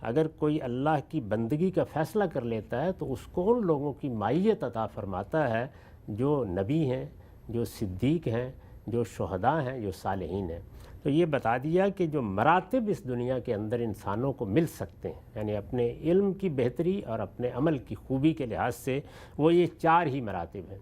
اگر کوئی اللہ کی بندگی کا فیصلہ کر لیتا ہے تو اس کو ان لوگوں کی معیت عطا فرماتا ہے جو نبی ہیں, جو صدیق ہیں, جو شہداء ہیں, جو صالحین ہیں. تو یہ بتا دیا کہ جو مراتب اس دنیا کے اندر انسانوں کو مل سکتے ہیں، یعنی اپنے علم کی بہتری اور اپنے عمل کی خوبی کے لحاظ سے وہ یہ 4 ہی مراتب ہیں۔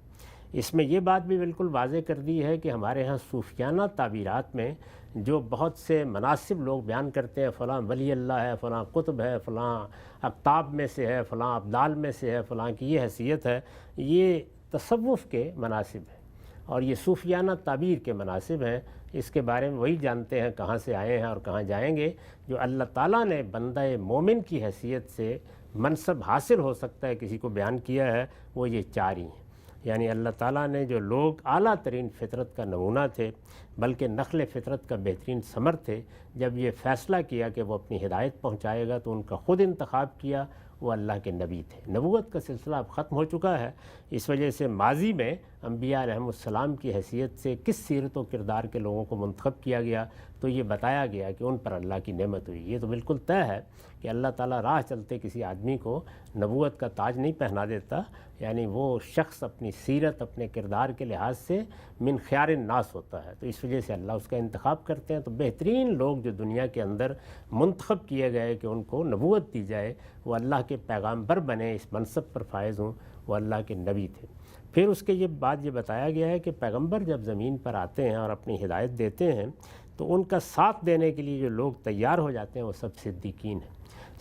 اس میں یہ بات بھی بالکل واضح کر دی ہے کہ ہمارے ہاں صوفیانہ تعبیرات میں جو بہت سے مناسب لوگ بیان کرتے ہیں، فلاں ولی اللہ ہے، فلاں قطب ہے، فلاں اقطاب میں سے ہے، فلاں ابدال میں سے ہے، فلاں کی یہ حیثیت ہے، یہ تصوف کے مناسب ہیں اور یہ صوفیانہ تعبیر کے مناسب ہیں۔ اس کے بارے میں وہی جانتے ہیں کہاں سے آئے ہیں اور کہاں جائیں گے۔ جو اللہ تعالیٰ نے بندہ مومن کی حیثیت سے منصب حاصل ہو سکتا ہے کسی کو بیان کیا ہے، وہ یہ 4 ہی ہیں۔ یعنی اللہ تعالیٰ نے جو لوگ اعلیٰ ترین فطرت کا نمونہ تھے، بلکہ نقل فطرت کا بہترین ثمر تھے، جب یہ فیصلہ کیا کہ وہ اپنی ہدایت پہنچائے گا تو ان کا خود انتخاب کیا، وہ اللہ کے نبی تھے۔ نبوت کا سلسلہ اب ختم ہو چکا ہے، اس وجہ سے ماضی میں انبیاء علیہم السلام کی حیثیت سے کس سیرت و کردار کے لوگوں کو منتخب کیا گیا، تو یہ بتایا گیا کہ ان پر اللہ کی نعمت ہوئی۔ یہ تو بالکل طے ہے کہ اللہ تعالیٰ راہ چلتے کسی آدمی کو نبوت کا تاج نہیں پہنا دیتا، یعنی وہ شخص اپنی سیرت، اپنے کردار کے لحاظ سے من خیار الناس ہوتا ہے، تو اس وجہ سے اللہ اس کا انتخاب کرتے ہیں۔ تو بہترین لوگ جو دنیا کے اندر منتخب کیے گئے کہ ان کو نبوت دی جائے، وہ اللہ کے پیغامبر بنے، اس منصب پر فائز ہوں، وہ اللہ کے نبی تھے۔ پھر اس کے یہ بتایا گیا ہے کہ پیغمبر جب زمین پر آتے ہیں اور اپنی ہدایت دیتے ہیں تو ان کا ساتھ دینے کے لیے جو لوگ تیار ہو جاتے ہیں وہ سب صدیقین ہیں۔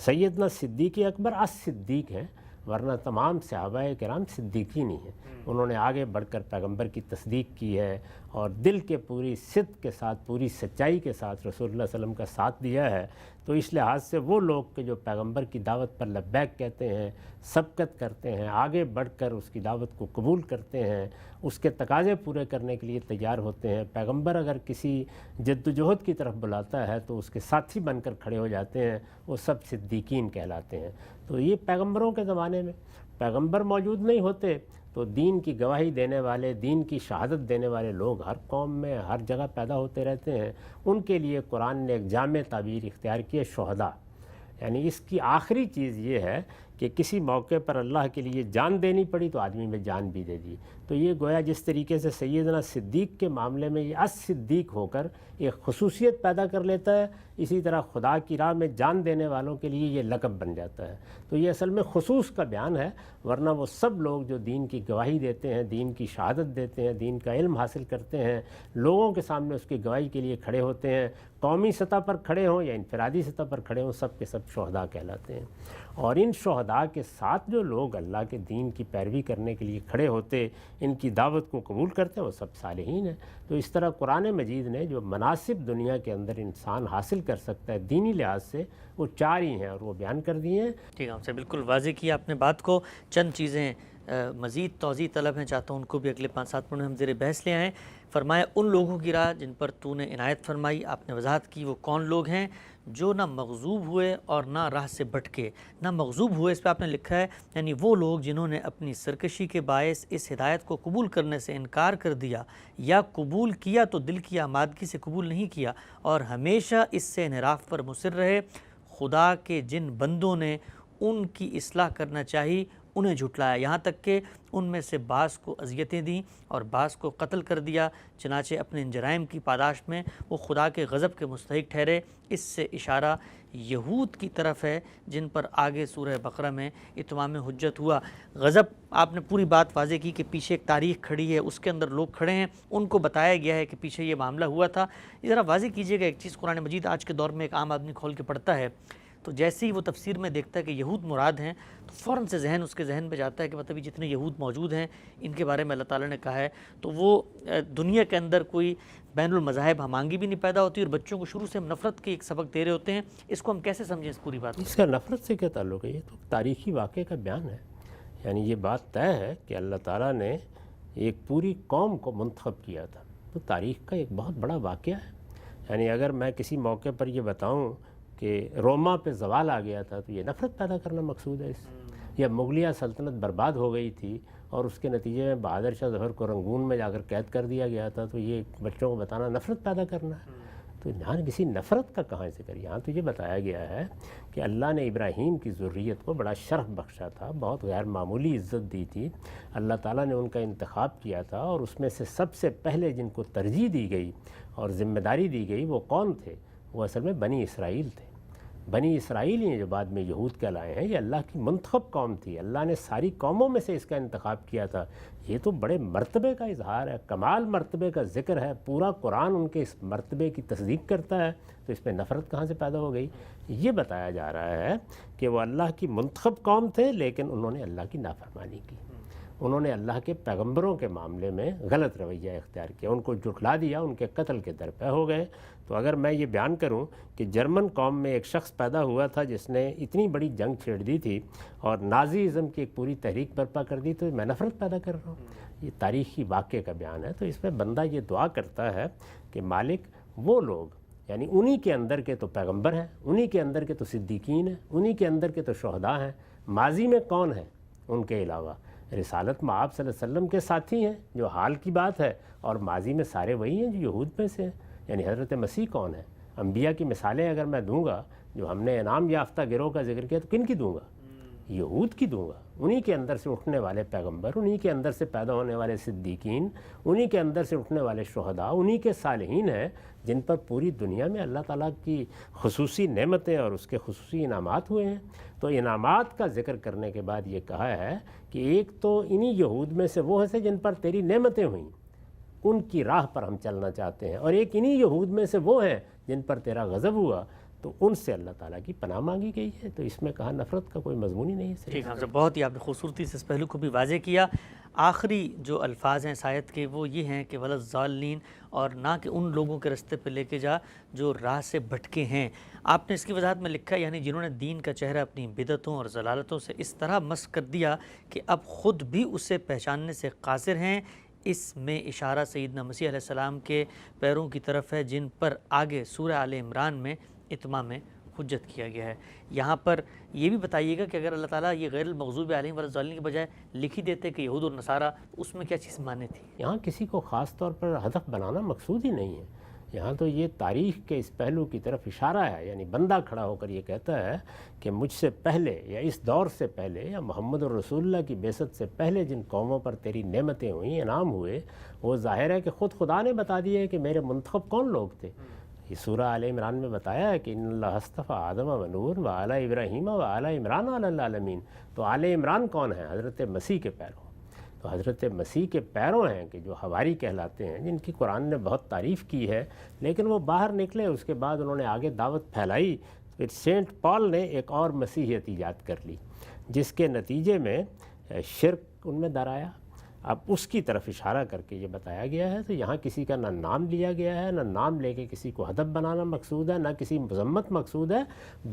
سیدنا صدیق اکبر صدیق ہیں، ورنہ تمام صحابہ کرام صدیقین ہی ہیں۔ انہوں نے آگے بڑھ کر پیغمبر کی تصدیق کی ہے اور دل کے پوری صدق کے ساتھ، پوری سچائی کے ساتھ رسول اللہ صلی اللہ علیہ وسلم کا ساتھ دیا ہے۔ تو اس لحاظ سے وہ لوگ کہ جو پیغمبر کی دعوت پر لبیک کہتے ہیں، سبقت کرتے ہیں، آگے بڑھ کر اس کی دعوت کو قبول کرتے ہیں، اس کے تقاضے پورے کرنے کے لیے تیار ہوتے ہیں۔ پیغمبر اگر کسی جد و جہد کی طرف بلاتا ہے تو اس کے ساتھی بن کر کھڑے ہو جاتے ہیں، وہ سب صدیقین کہلاتے ہیں۔ تو یہ پیغمبروں کے زمانے میں پیغمبر موجود نہیں ہوتے تو دین کی گواہی دینے والے، دین کی شہادت دینے والے لوگ ہر قوم میں ہر جگہ پیدا ہوتے رہتے ہیں۔ ان کے لیے قرآن نے ایک جامع تعبیر اختیار کی ہے، شہداء، یعنی اس کی آخری چیز یہ ہے کہ کسی موقع پر اللہ کے لیے جان دینی پڑی تو آدمی میں جان بھی دے دی۔ تو یہ گویا جس طریقے سے سیدنا صدیق کے معاملے میں یہ صدیق ہو کر ایک خصوصیت پیدا کر لیتا ہے، اسی طرح خدا کی راہ میں جان دینے والوں کے لیے یہ لقب بن جاتا ہے۔ تو یہ اصل میں خصوص کا بیان ہے، ورنہ وہ سب لوگ جو دین کی گواہی دیتے ہیں، دین کی شہادت دیتے ہیں، دین کا علم حاصل کرتے ہیں، لوگوں کے سامنے اس کی گواہی کے لیے کھڑے ہوتے ہیں، قومی سطح پر کھڑے ہوں یا انفرادی سطح پر کھڑے ہوں، سب کے سب شہداء کہلاتے ہیں۔ اور ان شہداء کے ساتھ جو لوگ اللہ کے دین کی پیروی کرنے کے لیے کھڑے ہوتے، ان کی دعوت کو قبول کرتے ہیں، وہ سب صالحین ہیں۔ تو اس طرح قرآن مجید نے جو مناسب دنیا کے اندر انسان حاصل کر سکتا ہے دینی لحاظ سے، وہ 4 ہی ہیں اور وہ بیان کر دی ہیں۔ ٹھیک ہے، آپ سے بالکل واضح کیا آپ نے بات کو۔ چند چیزیں مزید توضیح طلب ہیں، چاہتا ہوں ان کو بھی اگلے 5-7 منٹ میں ہم زیر بحث لے آئیں۔ فرمایا ان لوگوں کی راہ جن پر تو نے عنایت فرمائی، آپ نے وضاحت کی وہ کون لوگ ہیں جو نہ مغضوب ہوئے اور نہ راہ سے بھٹکے۔ نہ مغضوب ہوئے اس پہ آپ نے لکھا ہے، یعنی وہ لوگ جنہوں نے اپنی سرکشی کے باعث اس ہدایت کو قبول کرنے سے انکار کر دیا، یا قبول کیا تو دل کی آمادگی سے قبول نہیں کیا اور ہمیشہ اس سے انحراف پر مصر رہے۔ خدا کے جن بندوں نے ان کی اصلاح کرنا چاہی انہیں جھٹلایا، یہاں تک کہ ان میں سے بعض کو اذیتیں دیں اور بعض کو قتل کر دیا، چنانچہ اپنے ان جرائم کی پاداش میں وہ خدا کے غضب کے مستحق ٹھہرے۔ اس سے اشارہ یہود کی طرف ہے جن پر آگے سورہ بقرہ میں اتمام حجت ہوا۔ غضب، آپ نے پوری بات واضح کی کہ پیچھے ایک تاریخ کھڑی ہے، اس کے اندر لوگ کھڑے ہیں، ان کو بتایا گیا ہے کہ پیچھے یہ معاملہ ہوا تھا۔ یہ ذرا واضح کیجئے گا ایک چیز، قرآن مجید آج کے دور میں ایک عام آدمی کھول کے پڑھتا ہے تو جیسے ہی وہ تفسیر میں دیکھتا ہے کہ یہود مراد ہیں تو فوراً سے اس کے ذہن میں جاتا ہے کہ مطلب جتنے یہود موجود ہیں ان کے بارے میں اللہ تعالیٰ نے کہا ہے، تو وہ دنیا کے اندر کوئی بین المذاہب ہمانگی بھی نہیں پیدا ہوتی اور بچوں کو شروع سے ہم نفرت کے ایک سبق دے رہے ہوتے ہیں۔ اس کو ہم کیسے سمجھیں اس پوری بات؟ اس کا نفرت سے کیا تعلق ہے؟ یہ تو تاریخی واقعے کا بیان ہے، یعنی یہ بات طے ہے کہ اللہ تعالیٰ نے ایک پوری قوم کو منتخب کیا تھا، تو تاریخ کا ایک بہت بڑا واقعہ ہے۔ یعنی اگر میں کسی موقع پر یہ بتاؤں کہ روما پہ زوال آ گیا تھا تو یہ نفرت پیدا کرنا مقصود ہے اس سے، یا مغلیہ سلطنت برباد ہو گئی تھی اور اس کے نتیجے میں بہادر شاہ ظفر کو رنگون میں جا کر قید کر دیا گیا تھا، تو یہ بچوں کو بتانا نفرت پیدا کرنا ہے۔ تو یہاں کسی نفرت کا کہاں ذکر؟ یہاں تو یہ بتایا گیا ہے کہ اللہ نے ابراہیم کی ذریت کو بڑا شرف بخشا تھا، بہت غیر معمولی عزت دی تھی، اللہ تعالیٰ نے ان کا انتخاب کیا تھا، اور اس میں سے سب سے پہلے جن کو ترجیح دی گئی اور ذمہ داری دی گئی وہ کون تھے؟ وہ اصل میں بنی اسرائیل تھے۔ بنی اسرائیل ہیں جو بعد میں یہود کہلائے ہیں، یہ اللہ کی منتخب قوم تھی، اللہ نے ساری قوموں میں سے اس کا انتخاب کیا تھا۔ یہ تو بڑے مرتبے کا اظہار ہے، کمال مرتبے کا ذکر ہے، پورا قرآن ان کے اس مرتبے کی تصدیق کرتا ہے، تو اس میں نفرت کہاں سے پیدا ہو گئی؟ یہ بتایا جا رہا ہے کہ وہ اللہ کی منتخب قوم تھے، لیکن انہوں نے اللہ کی نافرمانی کی، انہوں نے اللہ کے پیغمبروں کے معاملے میں غلط رویہ اختیار کیا، ان کو جھٹلا دیا، ان کے قتل کے درپے ہو گئے۔ تو اگر میں یہ بیان کروں کہ جرمن قوم میں ایک شخص پیدا ہوا تھا جس نے اتنی بڑی جنگ چھیڑ دی تھی اور نازی ازم کی ایک پوری تحریک برپا کر دی، تو میں نفرت پیدا کر رہا ہوں؟ یہ تاریخی واقعے کا بیان ہے۔ تو اس میں بندہ یہ دعا کرتا ہے کہ مالک وہ لوگ، یعنی انہی کے اندر کے تو پیغمبر ہیں، انہی کے اندر کے تو صدیقین ہیں، انہی کے اندر کے تو شہداء ہیں، ماضی میں کون ہیں ان کے علاوہ؟ رسالت میں آپ صلی اللہ علیہ وسلم کے ساتھی ہیں جو حال کی بات ہے، اور ماضی میں سارے وہی ہیں جو یہود میں سے ہیں۔ یعنی حضرت مسیح کون ہے؟ انبیاء کی مثالیں اگر میں دوں گا، جو ہم نے انعام یافتہ گروہ کا ذکر کیا، تو کن کی دوں گا؟ یہود کی دوں گا۔ انہی کے اندر سے اٹھنے والے پیغمبر، انہی کے اندر سے پیدا ہونے والے صدیقین، انہی کے اندر سے اٹھنے والے شہداء، انہی کے صالحین ہیں جن پر پوری دنیا میں اللہ تعالیٰ کی خصوصی نعمتیں اور اس کے خصوصی انعامات ہوئے ہیں۔ تو انعامات کا ذکر کرنے کے بعد یہ کہا ہے کہ ایک تو انہی یہود میں سے وہ ہیں جن پر تیری نعمتیں ہوئیں، ان کی راہ پر ہم چلنا چاہتے ہیں، اور ایک انہی یہود میں سے وہ ہیں جن پر تیرا غضب ہوا، تو ان سے اللہ تعالیٰ کی پناہ مانگی گئی ہے۔ تو اس میں کہا نفرت کا کوئی مضمون ہی نہیں ہے۔ ٹھیک ہے، بہت ہی آپ نے خوبصورتی سے اس پہلو کو بھی واضح کیا۔ آخری جو الفاظ ہیں آیت کے وہ یہ ہیں کہ وَلَا الضَّالِّينَ، اور نہ کہ ان لوگوں کے رستے پہ لے کے جا جو راہ سے بھٹکے ہیں۔ آپ نے اس کی وضاحت میں لکھا یعنی جنہوں نے دین کا چہرہ اپنی بدعتوں اور ضلالتوں سے اس طرح مسخ کر دیا کہ اب خود بھی اسے پہچاننے سے قاصر ہیں۔ اس میں اشارہ سیدنا مسیح علیہ السلام کے پیروں کی طرف ہے جن پر آگے سورہ آل عمران میں اتمام حجت کیا گیا ہے۔ یہاں پر یہ بھی بتائیے گا کہ اگر اللہ تعالیٰ یہ غیر المغضوب علیہم ولا الضالین کے بجائے لکھ ہی دیتے کہ یہود اور نصارہ، اس میں کیا چیز مانے تھی؟ یہاں کسی کو خاص طور پر ہدف بنانا مقصود ہی نہیں ہے، یہاں تو یہ تاریخ کے اس پہلو کی طرف اشارہ ہے، یعنی بندہ کھڑا ہو کر یہ کہتا ہے کہ مجھ سے پہلے یا اس دور سے پہلے یا محمد الرسول اللہ کی بعثت سے پہلے جن قوموں پر تیری نعمتیں ہوئیں، انعام ہوئے، وہ ظاہر ہے کہ خود خدا نے بتا دیا ہے کہ میرے منتخب کون لوگ تھے۔ یہ سورہ آل عمران میں بتایا ہے کہ ان اللہ اصطفیٰ آدم و نوح و آل ابراہیم و آل عمران علی العالمین۔ تو آل عمران کون ہے؟ حضرت مسیح کے پیروں۔ تو حضرت مسیح کے پیروں ہیں کہ جو حواری کہلاتے ہیں، جن کی قرآن نے بہت تعریف کی ہے، لیکن وہ باہر نکلے، اس کے بعد انہوں نے آگے دعوت پھیلائی، پھر سینٹ پال نے ایک اور مسیحیت ایجاد کر لی جس کے نتیجے میں شرک ان میں در آیا۔ اب اس کی طرف اشارہ کر کے یہ بتایا گیا ہے۔ تو یہاں کسی کا نہ نام لیا گیا ہے، نہ نام لے کے کسی کو ہدف بنانا مقصود ہے، نہ کسی مذمت مقصود ہے۔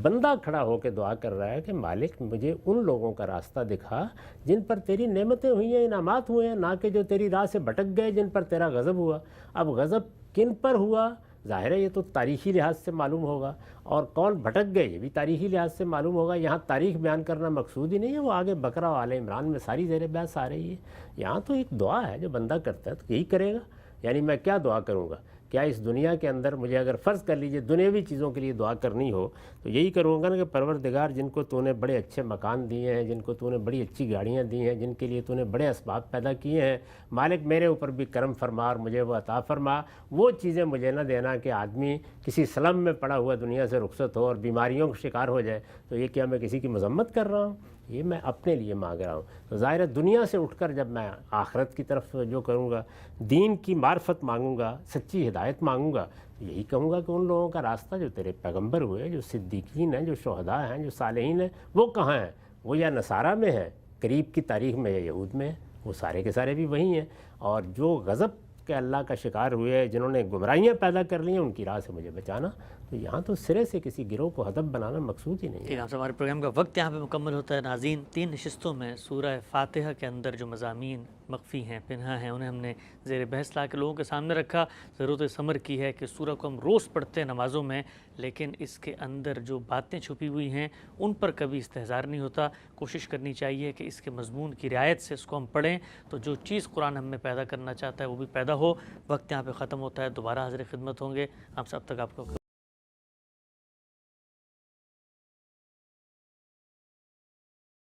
بندہ کھڑا ہو کے دعا کر رہا ہے کہ مالک مجھے ان لوگوں کا راستہ دکھا جن پر تیری نعمتیں ہوئی ہیں، انعامات ہوئے ہیں، نہ کہ جو تیری راہ سے بھٹک گئے، جن پر تیرا غضب ہوا۔ اب غضب کن پر ہوا؟ ظاہر ہے یہ تو تاریخی لحاظ سے معلوم ہوگا، اور کون بھٹک گئے یہ بھی تاریخی لحاظ سے معلوم ہوگا۔ یہاں تاریخ بیان کرنا مقصود ہی نہیں ہے، وہ آگے بقرہ و آل عمران میں ساری زیر بحث آ رہی ہے۔ یہاں تو ایک دعا ہے جو بندہ کرتا ہے تو یہی کرے گا۔ یعنی میں کیا دعا کروں گا؟ کیا اس دنیا کے اندر مجھے اگر فرض کر لیجئے دنیاوی چیزوں کے لیے دعا کرنی ہو تو یہی کروں گا نا کہ پروردگار جن کو تو نے بڑے اچھے مکان دیے ہیں، جن کو تو نے بڑی اچھی گاڑیاں دی ہیں، جن کے لیے تو نے بڑے اسباب پیدا کیے ہیں، مالک میرے اوپر بھی کرم فرما اور مجھے وہ عطا فرما۔ وہ چیزیں مجھے نہ دینا کہ آدمی کسی سلم میں پڑا ہوا دنیا سے رخصت ہو اور بیماریوں کا شکار ہو جائے۔ تو یہ کیا میں کسی کی مذمت کر رہا ہوں؟ یہ میں اپنے لیے مانگ رہا ہوں۔ تو ظاہر ہے دنیا سے اٹھ کر جب میں آخرت کی طرف جو کروں گا، دین کی معرفت مانگوں گا، سچی ہدایت مانگوں گا، یہی کہوں گا کہ ان لوگوں کا راستہ جو تیرے پیغمبر ہوئے، جو صدیقین ہیں، جو شہداء ہیں، جو صالحین ہیں، وہ کہاں ہیں؟ وہ یا نصارہ میں ہے قریب کی تاریخ میں، یا یہود میں ہے، وہ سارے کے سارے بھی وہی ہیں۔ اور جو غضب کہ اللہ کا شکار ہوئے، جنہوں نے گمراہیاں پیدا کر لی ہیں، ان کی راہ سے مجھے بچانا۔ تو یہاں تو سرے سے کسی گروہ کو ہدف بنانا مقصود ہی نہیں ہے۔ ٹھیک ہے، ہمارے پروگرام کا وقت یہاں پہ مکمل ہوتا ہے۔ ناظرین، 3 نشستوں میں سورہ فاتحہ کے اندر جو مضامین مخفی ہیں، پنہا ہیں، انہیں ہم نے زیر بحث لا کے لوگوں کے سامنے رکھا۔ ضرورت اس امر کی ہے کہ سورہ کو ہم روز پڑھتے ہیں نمازوں میں، لیکن اس کے اندر جو باتیں چھپی ہوئی ہیں ان پر کبھی استحضار نہیں ہوتا۔ کوشش کرنی چاہیے کہ اس کے مضمون کی رعایت سے اس کو ہم پڑھیں تو جو چیز قرآن ہم میں پیدا کرنا چاہتا ہے وہ بھی پیدا ہو۔ وقت یہاں پہ ختم ہوتا ہے، دوبارہ حاضر خدمت ہوں گے۔ ہم سب تک آپ کو